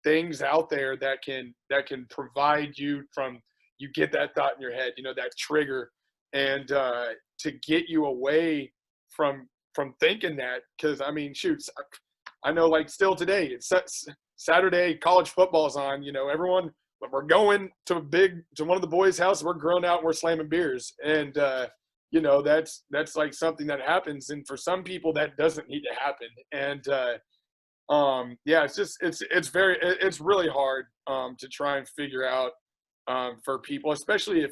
things out there that can provide you from, you get that thought in your head, that trigger, and to get you away from thinking that. Because I mean, shoot, I know like still today, it's Saturday, college football's on, everyone, but we're going to one of the boys' house. We're grilling out and we're slamming beers. And, that's like something that happens. And for some people that doesn't need to happen. And, it's just, it's really hard, to try and figure out, for people, especially if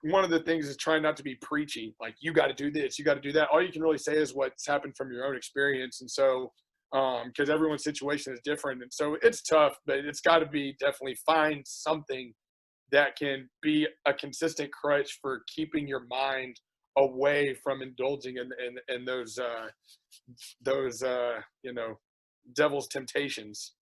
one of the things is trying not to be preachy, like you got to do this, you got to do that. All you can really say is what's happened from your own experience. And so, because everyone's situation is different. And so it's tough, but it's got to be definitely find something that can be a consistent crutch for keeping your mind away from indulging in those devil's temptations.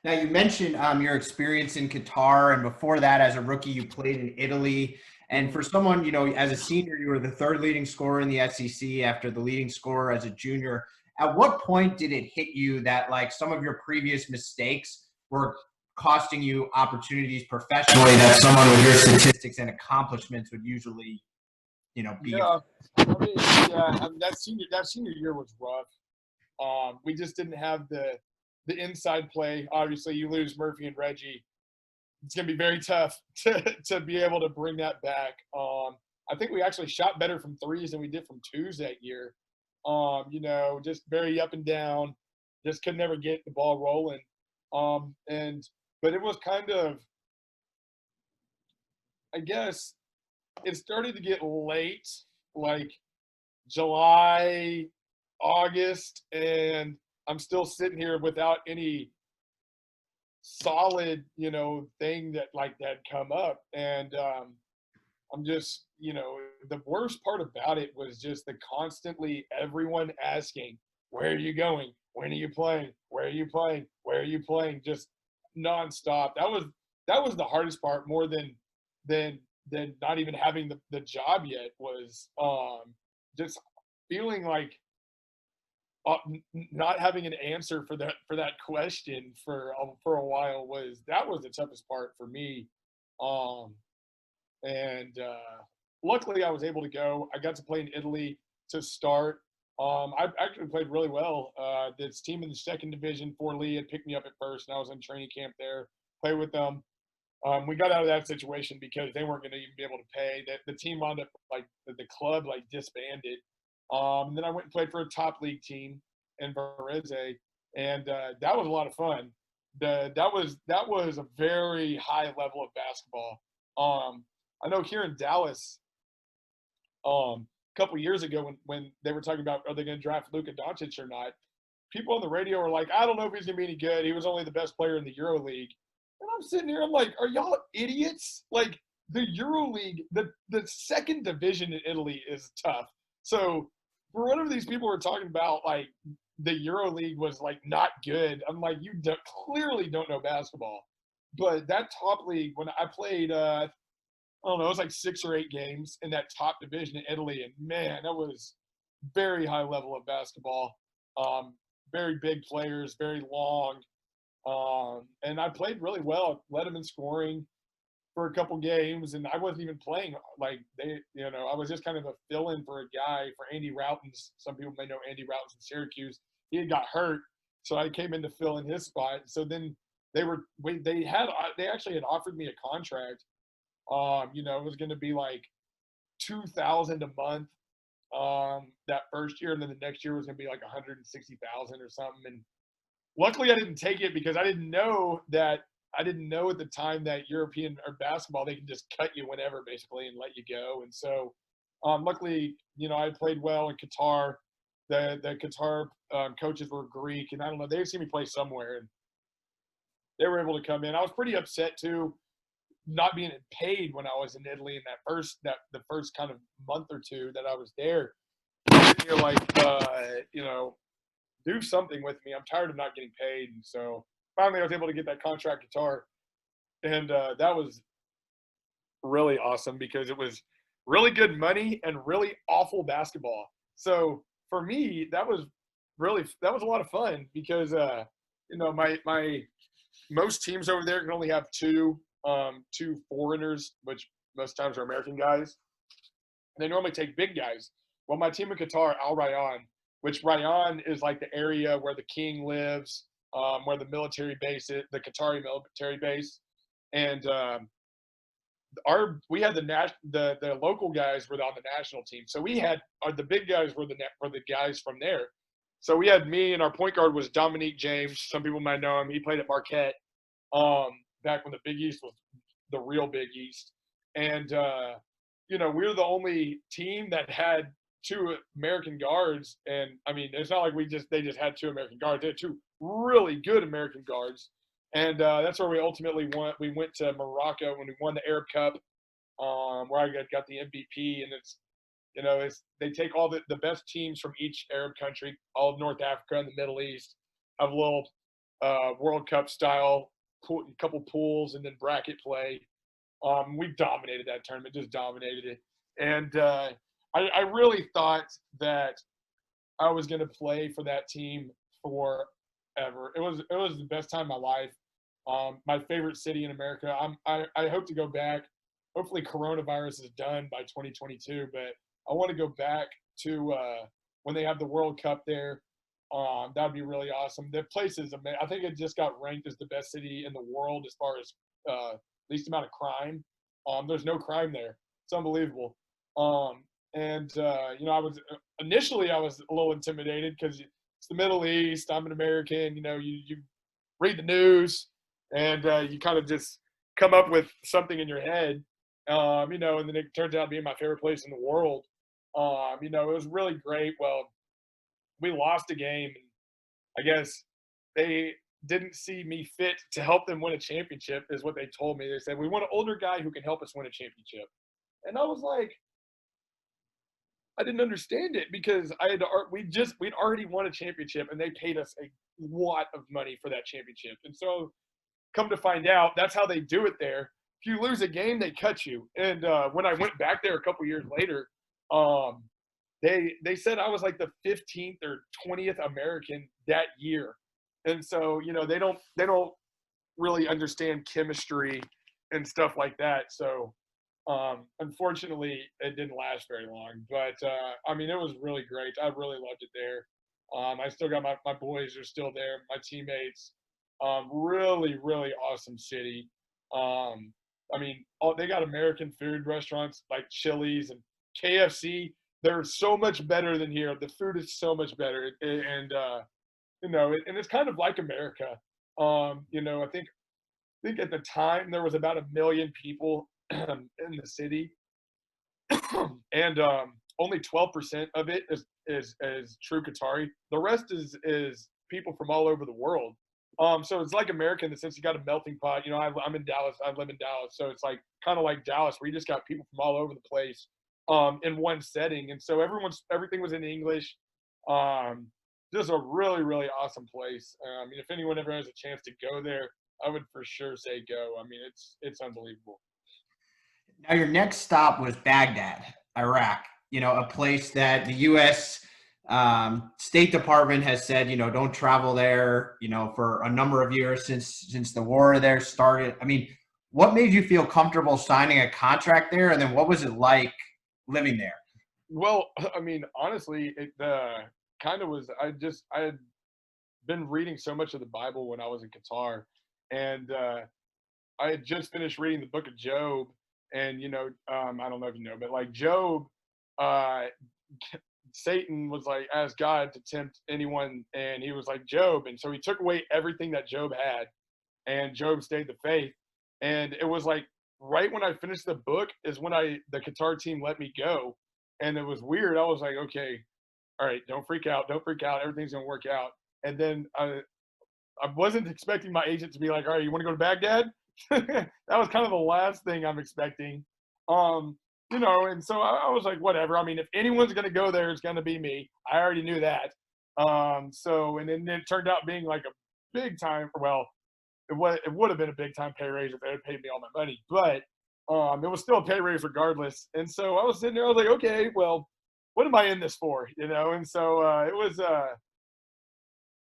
Now, you mentioned your experience in Qatar, and before that, as a rookie, you played in Italy. And for someone, as a senior, you were the third leading scorer in the SEC after the leading scorer as a junior. At what point did it hit you that, like, some of your previous mistakes were costing you opportunities professionally that someone with your statistics and accomplishments would usually, be? Yeah, that senior year was rough. We just didn't have the inside play. Obviously, you lose Murphy and Reggie. It's going to be very tough to be able to bring that back. I think we actually shot better from threes than we did from twos that year. Just very up and down. Just could never get the ball rolling. But it was kind of, I guess, it started to get late, like July, August, and I'm still sitting here without any solid, thing that come up. And I'm just, the worst part about it was just the constantly everyone asking, where are you going? When are you playing? Where are you playing? Where are you playing? Just nonstop. That was the hardest part, more than not even having the job yet, was just feeling like not having an answer for that question for a while. Was the toughest part for me. And luckily I was able to go. I got to play in Italy to start. I actually played really well. This team in the second division for Lee had picked me up at first, and I was in training camp there, played with them. We got out of that situation because they weren't going to even be able to pay. The team wound up, the club disbanded. And then I went and played for a top league team in Varese, and that was a lot of fun. That was a very high level of basketball. I know here in Dallas, a couple years ago when they were talking about are they going to draft Luka Doncic or not, people on the radio were like, I don't know if he's going to be any good. He was only the best player in the EuroLeague. And I'm sitting here, I'm like, are y'all idiots? Like, the EuroLeague, the second division in Italy is tough. So for whatever these people were talking about, like, the EuroLeague was, not good, I'm like, you clearly don't know basketball. But that top league, when I played, I don't know, it was like 6 or 8 games in that top division in Italy, and, man, that was very high level of basketball. Very big players, very long. And I played really well, led them in scoring for a couple games, and I wasn't even playing I was just kind of a fill-in for a guy, for Andy Routens. Some people may know Andy Routens in Syracuse. He had got hurt, so I came in to fill in his spot. So then they actually had offered me a contract. It was going to be like $2,000 a month that first year, and then the next year was going to be like $160,000 or something. And luckily, I didn't take it because I didn't know at the time that European or basketball, they can just cut you whenever basically and let you go. And so, luckily, I played well in Qatar. The Qatar coaches were Greek, and I don't know, they'd seen me play somewhere, and they were able to come in. I was pretty upset too, not being paid when I was in Italy in the first kind of month or two that I was there. You're like, do something with me. I'm tired of not getting paid. And so finally I was able to get that contract Qatar. And that was really awesome because it was really good money and really awful basketball. So for me, that was a lot of fun because, my most teams over there can only have two foreigners, which most times are American guys. They normally take big guys. Well, my team in Qatar, Al Rayyan, which Rayyan is like the area where the king lives, where the military base is, the Qatari military base, and we had the local guys were on the national team. So we had the big guys were the guys from there. So we had me, and our point guard was Dominique James. Some people might know him. He played at Marquette back when the Big East was the real Big East. And we were the only team that had two American guards. And I mean, it's not like they just had two American guards. They had two really good American guards. And that's where we ultimately won. We went to Morocco when we won the Arab Cup, where I got the MVP. And they take all the best teams from each Arab country, all of North Africa and the Middle East, have a little World Cup style, couple pools, and then bracket play. We dominated that tournament, just dominated it. And I really thought that I was going to play for that team forever. It was the best time of my life. My favorite city in America. I hope to go back. Hopefully, coronavirus is done by 2022, but I want to go back to when they have the World Cup there. That would be really awesome. The place is amazing. I think it just got ranked as the best city in the world as far as least amount of crime. There's no crime there. It's unbelievable. I was initially I was a little intimidated because it's the Middle East. I'm an American. You read the news and you kind of just come up with something in your head. And then it turns out being my favorite place in the world. It was really great. Well, we lost a game. And I guess they didn't see me fit to help them win a championship, is what they told me. They said, we want an older guy who can help us win a championship. And I was like, I didn't understand it because we'd already won a championship and they paid us a lot of money for that championship. And so come to find out, that's how they do it there. If you lose a game, they cut you. And when I went back there a couple years later, they said I was like the 15th or 20th American that year. And so, they don't really understand chemistry and stuff like that. So, unfortunately, it didn't last very long. But it was really great. I really loved it there. I still got my boys are still there, my teammates. Really, really awesome city. They got American food restaurants like Chili's and KFC. They're so much better than here. The food is so much better, and it's kind of like America. I think at the time there was about 1 million people in the city, and only 12% of it is true Qatari. The rest is people from all over the world. So it's like America in the sense you got a melting pot. I'm in Dallas. I live in Dallas, so it's like kind of like Dallas, where you just got people from all over the place in one setting, and so everything was in English. Just a really, really awesome place. If anyone ever has a chance to go there, I would for sure say go. It's unbelievable. Now, your next stop was Baghdad, Iraq. A place that the U.S. State Department has said, don't travel there. For a number of years since the war there started. What made you feel comfortable signing a contract there, and then what was it like living there? Well, honestly, it kind of was. I had been reading so much of the Bible when I was in Qatar, and I had just finished reading the book of Job. And I don't know if you know, but like Job, Satan was like asked God to tempt anyone, and he was like Job, and so he took away everything that Job had, and Job stayed the faith. And it was like right when I finished the book is when the Qatar team let me go, and it was weird. I was like, okay, all right, don't freak out, everything's gonna work out. And then I wasn't expecting my agent to be like, all right, you want to go to Baghdad? That was kind of the last thing I'm expecting. And so I was like, whatever. If anyone's going to go there, it's going to be me. I already knew that. And then it turned out being like a big time, well, it would have been a big time pay raise if they had paid me all my money, but it was still a pay raise regardless. And so I was sitting there, I was like, okay, well, what am I in this for? And so it was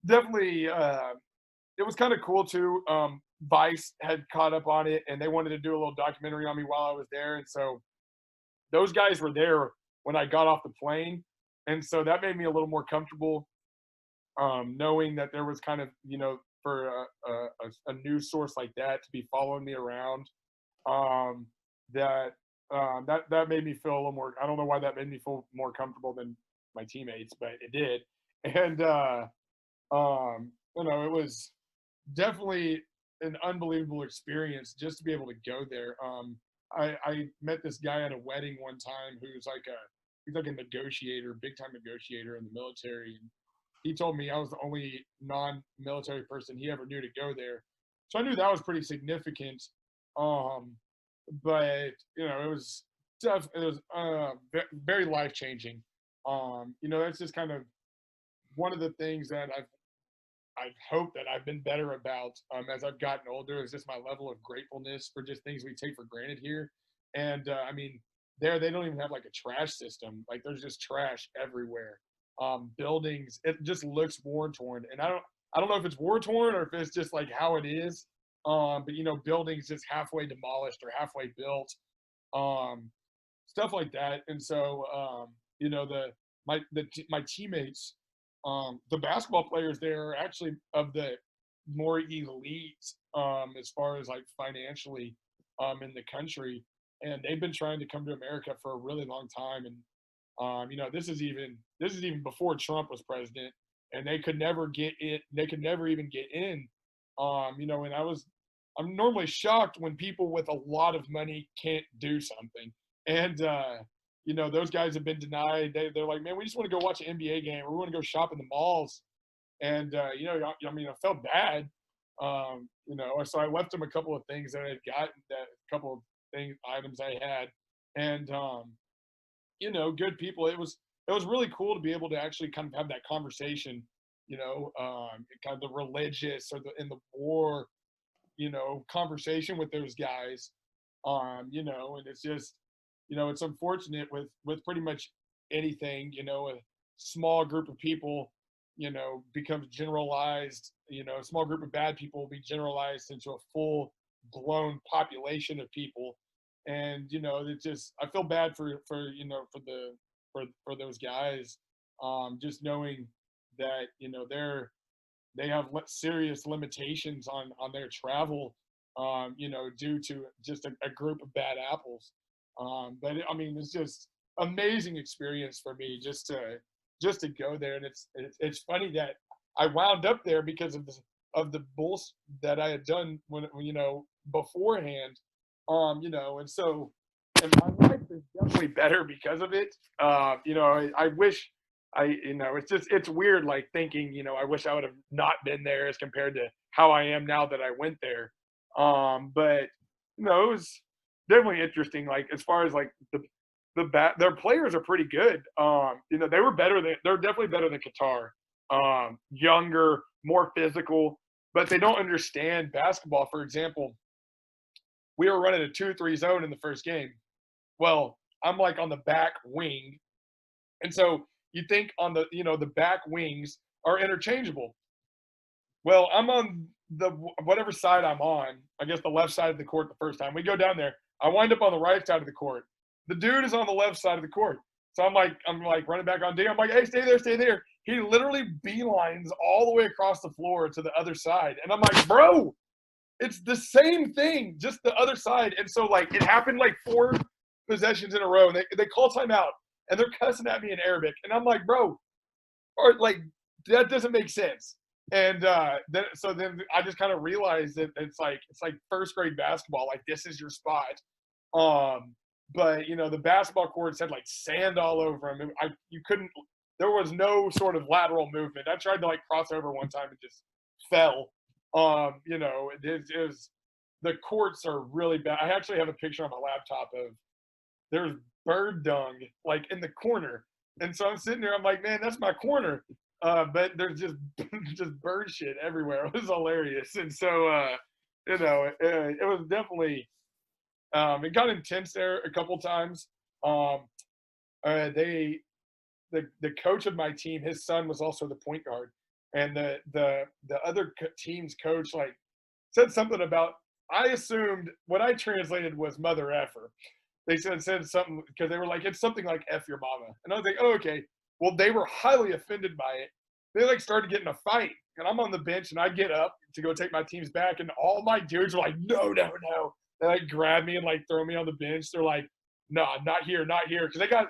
definitely, it was kind of cool too. Vice had caught up on it, and they wanted to do a little documentary on me while I was there. And so those guys were there when I got off the plane. And so that made me a little more comfortable, knowing that there was kind of, for a news source like that to be following me around, that made me feel a little more, I don't know why that made me feel more comfortable than my teammates, but it did. And, it was definitely an unbelievable experience just to be able to go there. I met this guy at a wedding one time who's he's like a negotiator, big time negotiator in the military. And he told me I was the only non-military person he ever knew to go there. So I knew that was pretty significant. Um, but it was tough. It was very life changing. That's just kind of one of the things that I've hoped that I've been better about as I've gotten older is just my level of gratefulness for just things we take for granted here. And I mean, there they don't even have like a trash system. Like there's just trash everywhere. Buildings, it just looks war torn, and I don't know if it's war torn or if it's just like how it is. But buildings just halfway demolished or halfway built, um, stuff like that. And so my teammates, the basketball players there are actually of the more elite as far as like financially in the country, and they've been trying to come to America for a really long time. And this is even before Trump was president, and they could never get it. They could never even get in. And I'm normally shocked when people with a lot of money can't do something. And those guys have been denied. They're like, man, we just want to go watch an NBA game, or we want to go shop in the malls. And I felt bad. So I left them a couple of things that I had gotten, that a couple of items I had, and good people. It was really cool to be able to actually kind of have that conversation. Kind of the religious or in the war, conversation with those guys. And it's just, it's unfortunate with pretty much anything, a small group of people, becomes generalized, a small group of bad people will be generalized into a full blown population of people. And, it's just, I feel bad for those guys, just knowing that, they have serious limitations on their travel, due to just a group of bad apples. But it's just amazing experience for me just to go there. And it's funny that I wound up there because of the bulls that I had done when beforehand. And so, and my life is definitely better because of it. I wish it's weird, like thinking, I wish I would have not been there as compared to how I am now that I went there. But it was definitely interesting. Like as far as like their players are pretty good. They're definitely better than Qatar. Younger, more physical, but they don't understand basketball. For example, we were running a 2-3 zone in the first game. Well, I'm like on the back wing, and so you think on the back wings are interchangeable. Well, I'm on the whatever side I'm on. I guess the left side of the court the first time we go down there. I wind up on the right side of the court. The dude is on the left side of the court. So I'm like running back on D. I'm like, hey, stay there, stay there. He literally beelines all the way across the floor to the other side. And I'm like, bro, it's the same thing, just the other side. And so like it happened like 4 possessions in a row. And they call timeout and they're cussing at me in Arabic. And I'm like, bro, or like that doesn't make sense. And then I just kind of realized that it's like first grade basketball. Like this is your spot. But the basketball courts had like sand all over them. You couldn't. There was no sort of lateral movement. I tried to like cross over one time and just fell. It was the courts are really bad. I actually have a picture on my laptop of there's bird dung like in the corner, and so I'm sitting there. I'm like, man, that's my corner. But there's just bird shit everywhere. It was hilarious, and so it was definitely it got intense there a couple times. The coach of my team, his son was also the point guard, and the other team's coach like said something about. I assumed what I translated was mother effer. They said something because they were like, it's something like F your mama, and I was like, oh, okay. Well, they were highly offended by it. They like started getting a fight, and I'm on the bench, and I get up to go take my teams back, and all my dudes are like, no. They like grab me and like throw me on the bench. They're like, no, not here, because they got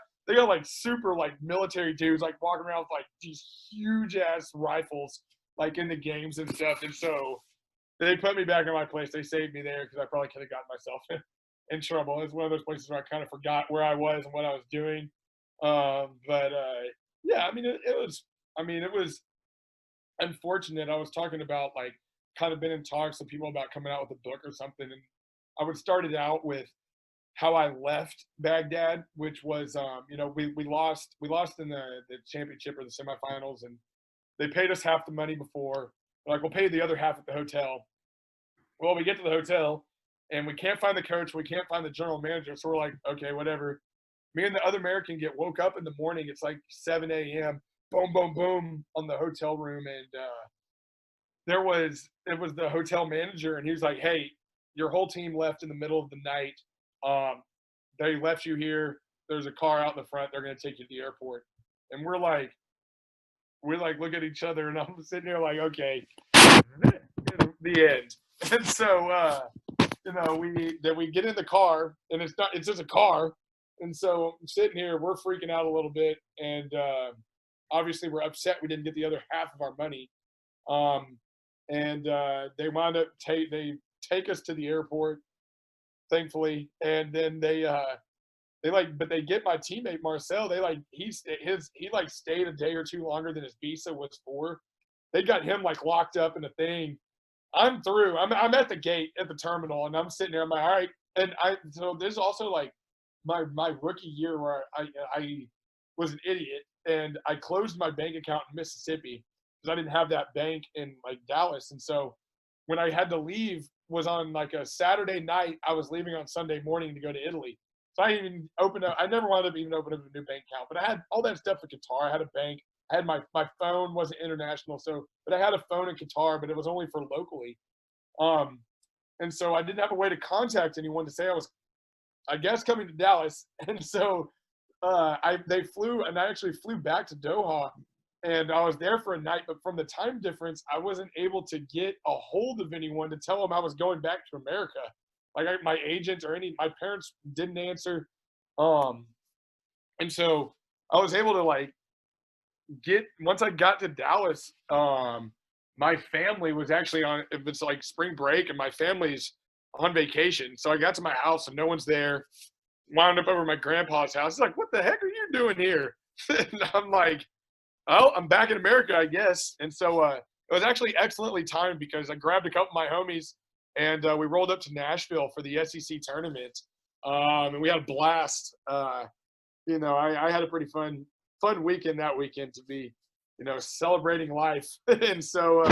like super like military dudes like walking around with like these huge ass rifles like in the games and stuff, and so they put me back in my place. They saved me there because I probably could have gotten myself in trouble. It's one of those places where I kind of forgot where I was and what I was doing. But yeah, I mean, it was unfortunate. I was talking about like kind of been in talks with people about coming out with a book or something, and I would start it out with how I left Baghdad, which was we lost in the championship or the semifinals, and they paid us half the money before. They're like, we'll pay you the other half at the hotel. Well, we get to the hotel and we can't find the coach, we can't find the general manager, so we're like, okay, whatever. Me and the other American get woke up in the morning. It's like 7 a.m. Boom, boom, boom on the hotel room, and it was the hotel manager, and he was like, "Hey, your whole team left in the middle of the night. They left you here. There's a car out in the front. They're going to take you to the airport." And we look at each other, and I'm sitting here like, okay, the end. And so we get in the car, and it's just a car. And so I'm sitting here, we're freaking out a little bit, and obviously we're upset we didn't get the other half of our money. And they wound up they take us to the airport, thankfully, and then they get my teammate Marcel. He stayed a day or two longer than his visa was for. They got him like locked up in a thing. I'm through. I'm at the gate at the terminal, and I'm sitting there. I'm like, all right. And so there's also like my rookie year where I was an idiot, and I closed my bank account in Mississippi because I didn't have that bank in like Dallas. And so when I had to leave was on like a Saturday night. I was leaving on Sunday morning to go to Italy. So I even I never wanted to even open up a new bank account, but I had all that stuff in Qatar. I had a bank. I had my phone wasn't international, but I had a phone in Qatar, but it was only for locally. And so I didn't have a way to contact anyone to say I was, I guess, coming to Dallas. And so they flew, and I actually flew back to Doha, and I was there for a night. But from the time difference, I wasn't able to get a hold of anyone to tell them I was going back to America. Like my agent or my parents didn't answer. And so I was able to like once I got to Dallas, my family was actually it's like spring break, and my family's on vacation. So I got to my house and no one's there. Wound up over my grandpa's house. He's like, "What the heck are you doing here?" And I'm like, "Oh, I'm back in America, I guess." And so it was actually excellently timed because I grabbed a couple of my homies, and we rolled up to Nashville for the SEC tournament, and we had a blast. I had a pretty fun weekend that weekend to be, celebrating life. And so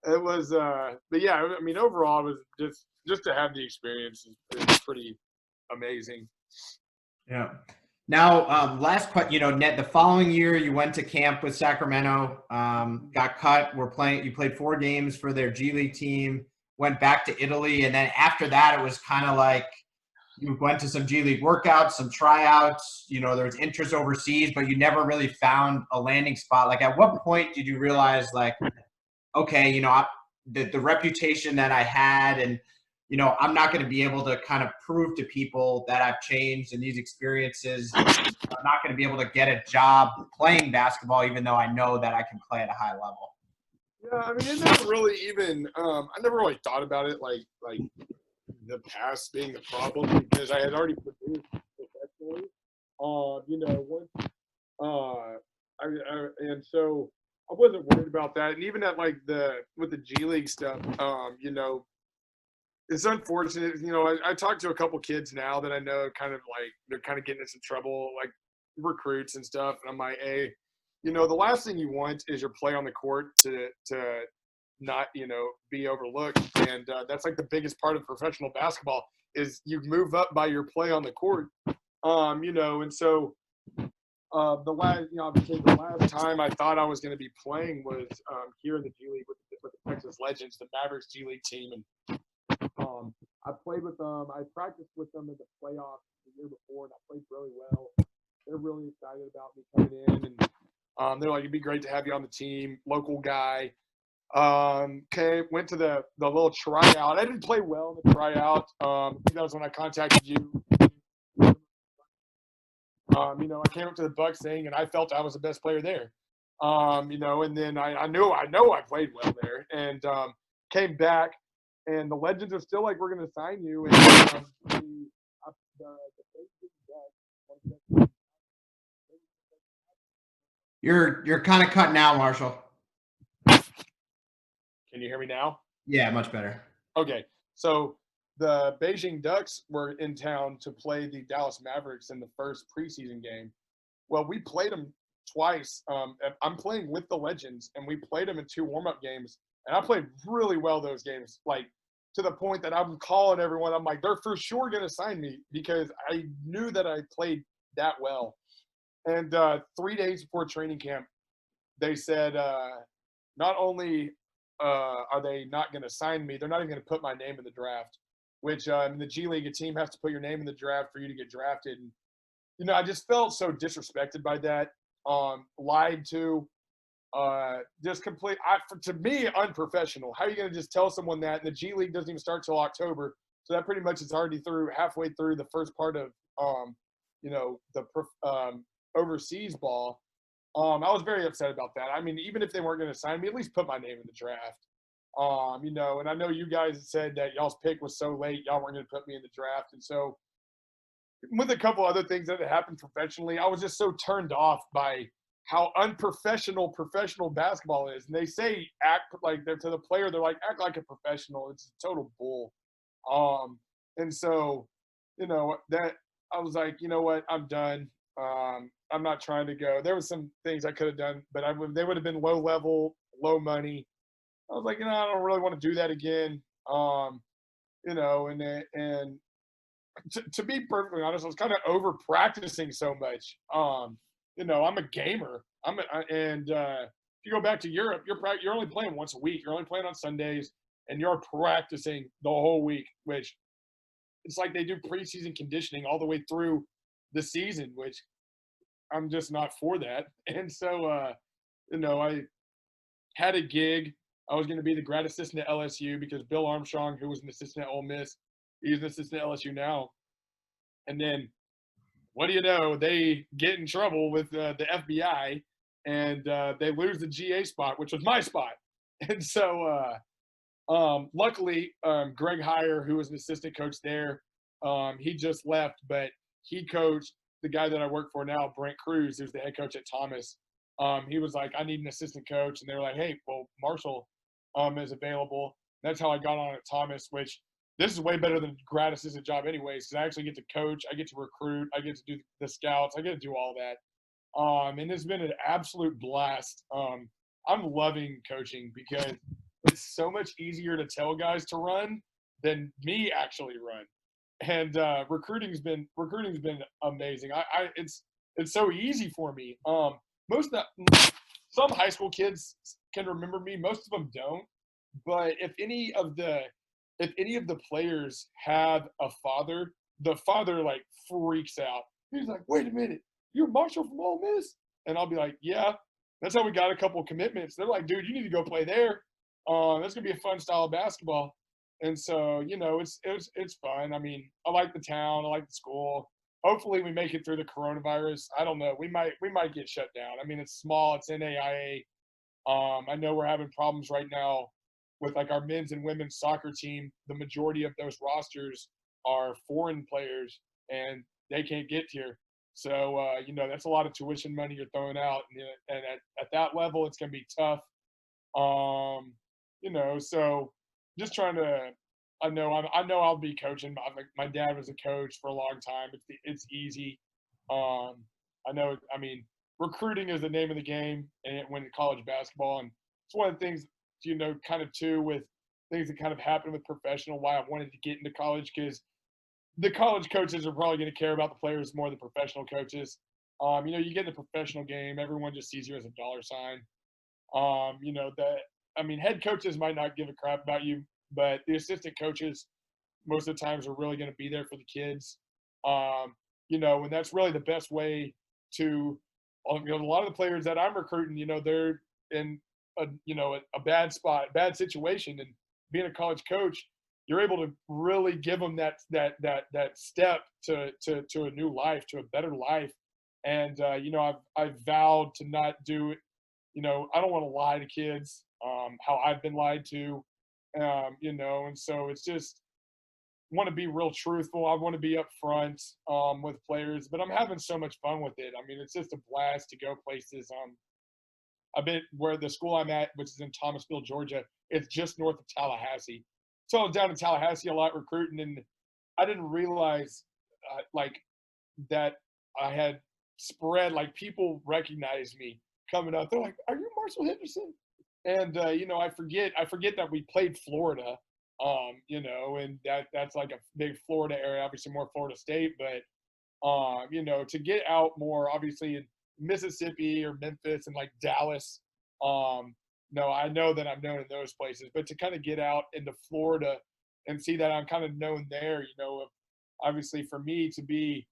it was, but yeah, I mean, overall, it was just to have the experience is pretty amazing. Yeah. Now, last question, Ned, the following year you went to camp with Sacramento, got cut. You played 4 games for their G League team, went back to Italy. And then after that, it was kind of like you went to some G League workouts, some tryouts, there was interest overseas, but you never really found a landing spot. Like, at what point did you realize, like, okay, the reputation that I had, and I'm not going to be able to kind of prove to people that I've changed in these experiences. I'm not going to be able to get a job playing basketball, even though I know that I can play at a high level. Yeah, I mean, it never really even I never really thought about it like the past being the problem, because I had already produced professionally. And so I wasn't worried about that. And even at with the G League stuff, it's unfortunate. I talked to a couple kids now that I know they're kind of getting in some trouble, like recruits and stuff. And I'm like, hey, the last thing you want is your play on the court to not, be overlooked. And that's like the biggest part of professional basketball is you move up by your play on the court. And so the last time I thought I was going to be playing was here in the G League with the Texas Legends, the Mavericks G League team. And I played with them. I practiced with them in the playoffs the year before, and I played really well. They're really excited about me coming in, and they're like, "It'd be great to have you on the team, local guy." Went to the little tryout. I didn't play well in the tryout. I think that was when I contacted you. I came up to the Bucks thing, and I felt I was the best player there. And then I know I played well there, and came back, and the Legends are still like, we're going to sign you. And You're kind of cutting out, Marshall. Can you hear me now? Yeah, much better. Okay, so the Beijing Ducks were in town to play the Dallas Mavericks in the first preseason game. Well, we played them twice. I'm playing with the Legends, and we played them in 2 warm-up games, and I played really well those games, like to the point that I'm calling everyone. I'm like, they're for sure going to sign me because I knew that I played that well. And 3 days before training camp, they said not only are they not going to sign me, they're not even going to put my name in the draft, which in the G League, a team has to put your name in the draft for you to get drafted. And, you know, I just felt so disrespected by that, lied to, just to me, unprofessional. How are you going to just tell someone that? And the G League doesn't even start till October. So that pretty much is already halfway through the first part of, you know, the overseas ball. I was very upset about that. I mean, even if they weren't going to sign me, at least put my name in the draft. You know, and I know you guys said that y'all's pick was so late, y'all weren't going to put me in the draft. And so with a couple other things that had happened professionally, I was just so turned off by how unprofessional professional basketball is. And they say act like they're to the player, they're like, act like a professional. It's total bull. And so, you know, that I was like, you know what, I'm done. I'm not trying to go. There was some things I could have done, but they would have been low level, low money. I was like, you know, I don't really want to do that again. You know, and to be perfectly honest, I was kind of over practicing so much. You know, I'm a gamer. If you go back to Europe, you're only playing once a week. You're only playing on Sundays, and you're practicing the whole week, which it's like they do preseason conditioning all the way through the season, which I'm just not for that. And so, you know, I had a gig. I was going to be the grad assistant at LSU because Bill Armstrong, who was an assistant at Ole Miss, he's an assistant at LSU now. And then, what do you know? They get in trouble with the FBI, and they lose the GA spot, which was my spot. And so, luckily, Greg Heyer, who was an assistant coach there, he just left, but he coached the guy that I work for now, Brent Cruz, who's the head coach at Thomas. He was like, I need an assistant coach. And they were like, hey, well, Marshall is available. That's how I got on at Thomas, which this is way better than grad assistant job anyways, because I actually get to coach, I get to recruit, I get to do the scouts, I get to do all that. And it's been an absolute blast. I'm loving coaching because it's so much easier to tell guys to run than me actually run. And recruiting's been amazing. It's so easy for me. Some high school kids can remember me. Most of them don't. But if any of the players have a father, the father like freaks out. He's like, "Wait a minute, you're Marshall from Ole Miss?" And I'll be like, "Yeah." That's how we got a couple of commitments. They're like, "Dude, you need to go play there. That's gonna be a fun style of basketball." And so, you know, it's fun. I mean, I like the town, I like the school. Hopefully, we make it through the coronavirus. I don't know. We might get shut down. I mean, it's small. It's NAIA. I know we're having problems right now with like our men's and women's soccer team. The majority of those rosters are foreign players, and they can't get here. So, you know, that's a lot of tuition money you're throwing out, and at that level, it's going to be tough. You know, so just trying to. I know I'll be coaching. My dad was a coach for a long time. It's easy. I know. I mean, recruiting is the name of the game, and when in college basketball, and it's one of the things, you know, kind of too with things that kind of happen with professional. Why I wanted to get into college, because the college coaches are probably going to care about the players more than professional coaches. You know, you get in the professional game, everyone just sees you as a dollar sign. You know, head coaches might not give a crap about you, but the assistant coaches most of the times are really going to be there for the kids. You know, and that's really the best way to, you know, a lot of the players that I'm recruiting, you know, they're in a bad spot, bad situation, and being a college coach, you're able to really give them that step to a new life, to a better life. And you know, I've vowed to not do it. You know, I don't want to lie to kids how I've been lied to. And so it's just want to be real truthful. I want to be upfront with players, but I'm having so much fun with it. I mean, it's just a blast to go places. I've been where the school I'm at, which is in Thomasville, Georgia. It's just north of Tallahassee. So I was down in Tallahassee a lot recruiting, and I didn't realize that I had spread. Like people recognize me coming up. They're like, "Are you Marshall Henderson?" And I forget that we played Florida. And that's like a big Florida area, obviously more Florida State, but to get out more, obviously in Mississippi or Memphis and like Dallas. No, I know that I'm known in those places, but to kind of get out into Florida and see that I'm kind of known there, obviously for me to be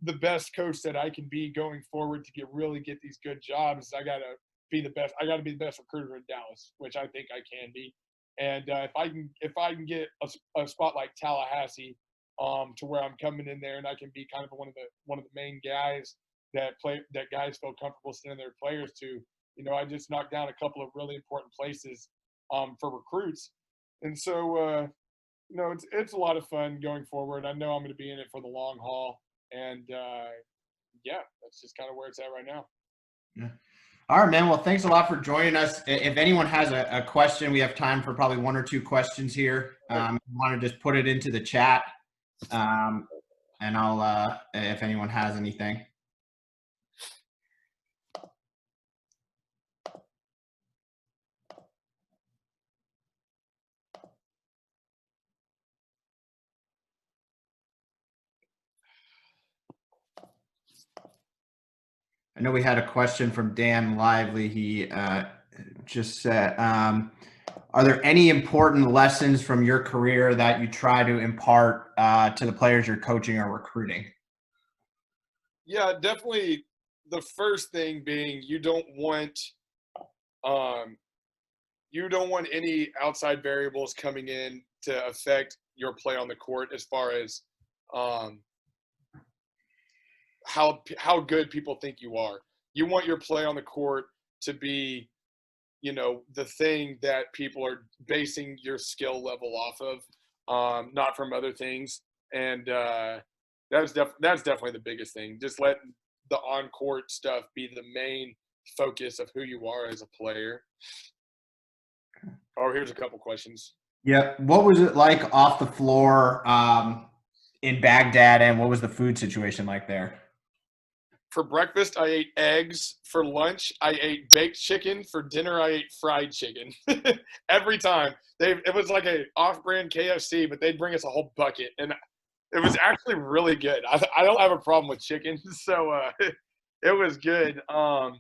the best coach that I can be going forward to really get these good jobs, I gotta be the best. I gotta be the best recruiter in Dallas, which I think I can be. And if I can get a spot like Tallahassee, to where I'm coming in there and I can be kind of one of the main guys that guys feel comfortable sending their players to. I just knocked down a couple of really important places for recruits, and so it's a lot of fun going forward. I know I'm going to be in it for the long haul, and yeah, that's just kind of where it's at right now. Yeah. All right, man. Well, thanks a lot for joining us. If anyone has a question, we have time for probably one or two questions here. If you want to just put it into the chat, and I'll if anyone has anything. I know we had a question from Dan Lively. He just said, are there any important lessons from your career that you try to impart to the players you're coaching or recruiting? Yeah, definitely. The first thing being you don't want any outside variables coming in to affect your play on the court as far as how good people think you are. You want your play on the court to be, the thing that people are basing your skill level off of, not from other things. And that's definitely the biggest thing. Just let the on-court stuff be the main focus of who you are as a player. Oh, here's a couple questions. Yeah. What was it like off the floor in Baghdad, and what was the food situation like there? For breakfast, I ate eggs. For lunch, I ate baked chicken. For dinner, I ate fried chicken. Every time. It was like a off-brand KFC, but they'd bring us a whole bucket. And it was actually really good. I don't have a problem with chicken, so it was good. Off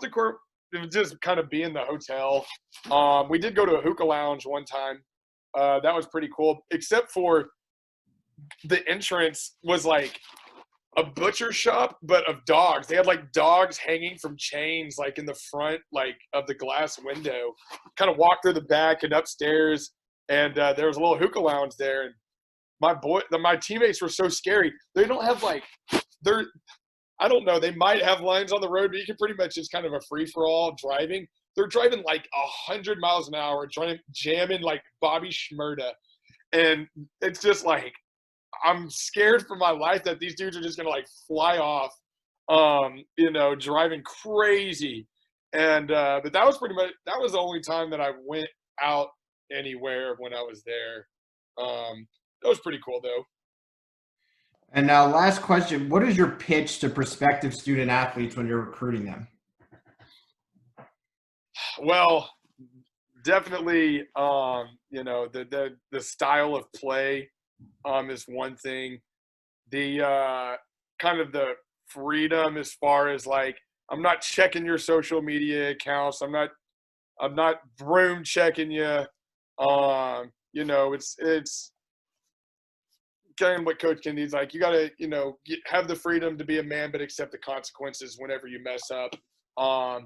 the court, it was just kind of be in the hotel. We did go to a hookah lounge one time. That was pretty cool, except for the entrance was like a butcher shop, but of dogs. They had like dogs hanging from chains, like in the front, like of the glass window. Kind of walked through the back and upstairs, and there was a little hookah lounge there. And my teammates were so scary. They don't have I don't know. They might have lines on the road, but you can pretty much just kind of a free for all driving. They're driving like 100 miles an hour, jamming like Bobby Shmurda, and it's just like, I'm scared for my life that these dudes are just gonna like fly off, driving crazy. And but that was the only time that I went out anywhere when I was there. That was pretty cool though. And now, last question: what is your pitch to prospective student athletes when you're recruiting them? Well, definitely, the style of play is one thing. The kind of the freedom as far as like, I'm not checking your social media accounts. I'm not broom checking you. It's kind of what Coach Kennedy's like. You got to, have the freedom to be a man, but accept the consequences whenever you mess up. A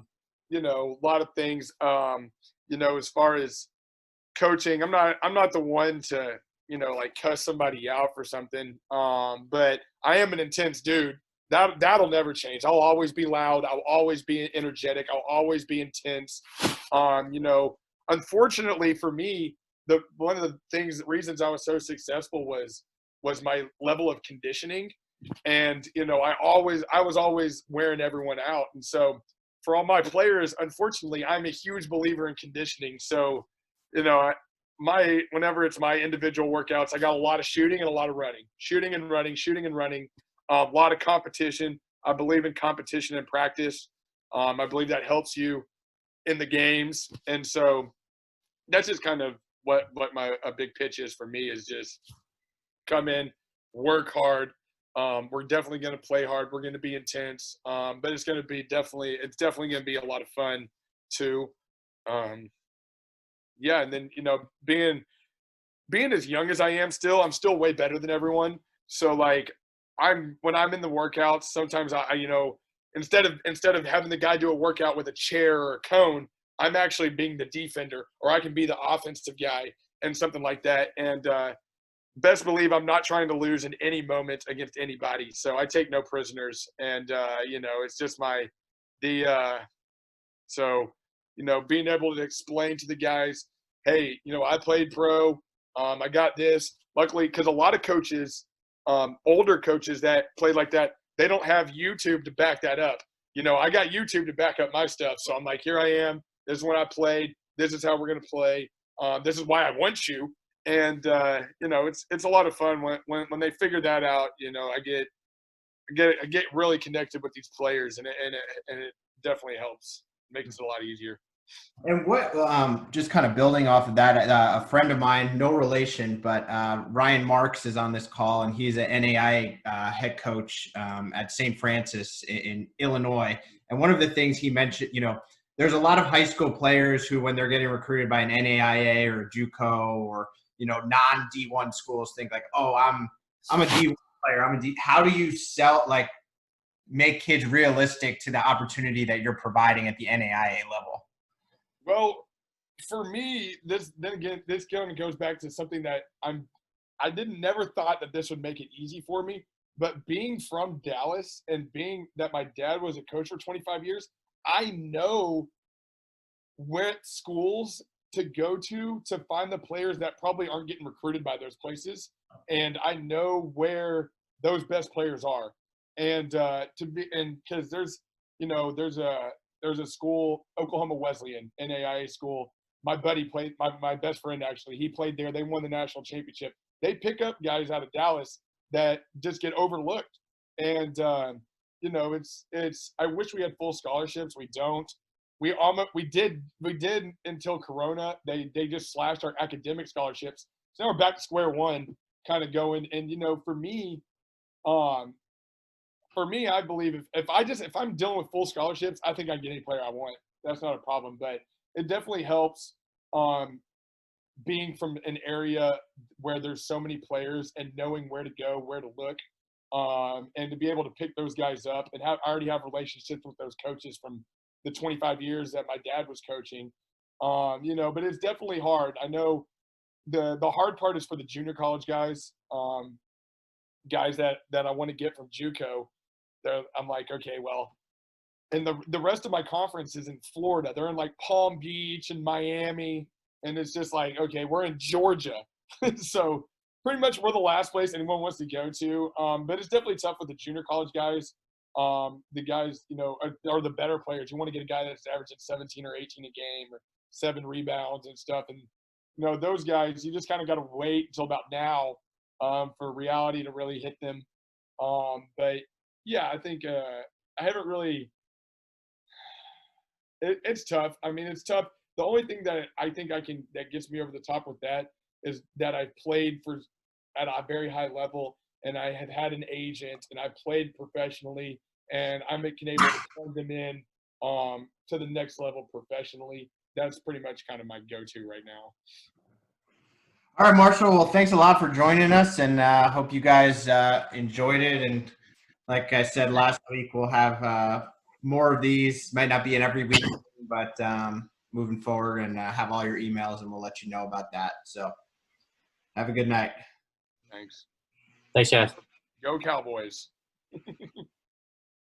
lot of things. As far as coaching, I'm not the one to, like cuss somebody out for something. But I am an intense dude. That'll never change. I'll always be loud. I'll always be energetic. I'll always be intense. unfortunately for me, one of the reasons I was so successful was my level of conditioning. And, I was always wearing everyone out. And so for all my players, unfortunately, I'm a huge believer in conditioning. So, whenever it's my individual workouts, I got a lot of shooting and a lot of running, shooting and running, a lot of competition. I believe in competition and practice. I believe that helps you in the games. And so that's just kind of what a big pitch is for me, is just come in, work hard. We're definitely going to play hard. We're going to be intense, but it's definitely going to be a lot of fun too. Yeah, and then being as young as I am, I'm still way better than everyone. So like when I'm in the workouts, sometimes instead of having the guy do a workout with a chair or a cone, I'm actually being the defender, or I can be the offensive guy and something like that. And best believe I'm not trying to lose in any moment against anybody. So I take no prisoners, and it's just being able to explain to the guys, hey, I played pro, I got this. Luckily, because a lot of coaches, older coaches that play like that, they don't have YouTube to back that up. I got YouTube to back up my stuff. So I'm like, here I am. This is when I played. This is how we're going to play. This is why I want you. And it's a lot of fun when they figure that out. I get really connected with these players, and it definitely helps, makes it a lot easier. And what, just kind of building off of that, a friend of mine, no relation, but Ryan Marks is on this call, and he's an NAIA head coach at St. Francis in Illinois. And one of the things he mentioned, there's a lot of high school players who, when they're getting recruited by an NAIA or JUCO or non-D1 schools, think like, oh, I'm a D1 player. How do you make kids realistic to the opportunity that you're providing at the NAIA level? Well, for me, this kind of goes back to something that I never thought that this would make it easy for me. But being from Dallas and being that my dad was a coach for 25 years, I know what schools to go to find the players that probably aren't getting recruited by those places. And I know where those best players are. And because there's a school, Oklahoma Wesleyan, NAIA school. My buddy played, my best friend actually, he played there. They won the national championship. They pick up guys out of Dallas that just get overlooked. And, I wish we had full scholarships. We don't. We did until Corona. They just slashed our academic scholarships. So now we're back to square one, kind of going. And, for me, I believe if I'm dealing with full scholarships, I think I can get any player I want. That's not a problem. But it definitely helps being from an area where there's so many players and knowing where to go, where to look, and to be able to pick those guys up. And I already have relationships with those coaches from the 25 years that my dad was coaching. But it's definitely hard. I know the hard part is for the junior college guys, guys that I want to get from JUCO. I'm like, okay, well, and the rest of my conference is in Florida. They're in like Palm Beach and Miami, and it's just like, okay, we're in Georgia. So pretty much we're the last place anyone wants to go to. But it's definitely tough with the junior college guys. The guys, are the better players. You want to get a guy that's averaging 17 or 18 a game or 7 rebounds and stuff. And, those guys, you just kind of got to wait until about now for reality to really hit them. But yeah, I think I haven't really. It's tough. I mean, it's tough. The only thing that I think that gets me over the top with that is that I've played at a very high level, and I have had an agent, and I've played professionally, and I'm able to turn them in to the next level professionally. That's pretty much kind of my go-to right now. All right, Marshall. Well, thanks a lot for joining us, and hope you guys enjoyed it. And like I said last week, we'll have more of these. Might not be in every week, but moving forward, and have all your emails, and we'll let you know about that. So have a good night. Thanks. Thanks, guys. Go Cowboys.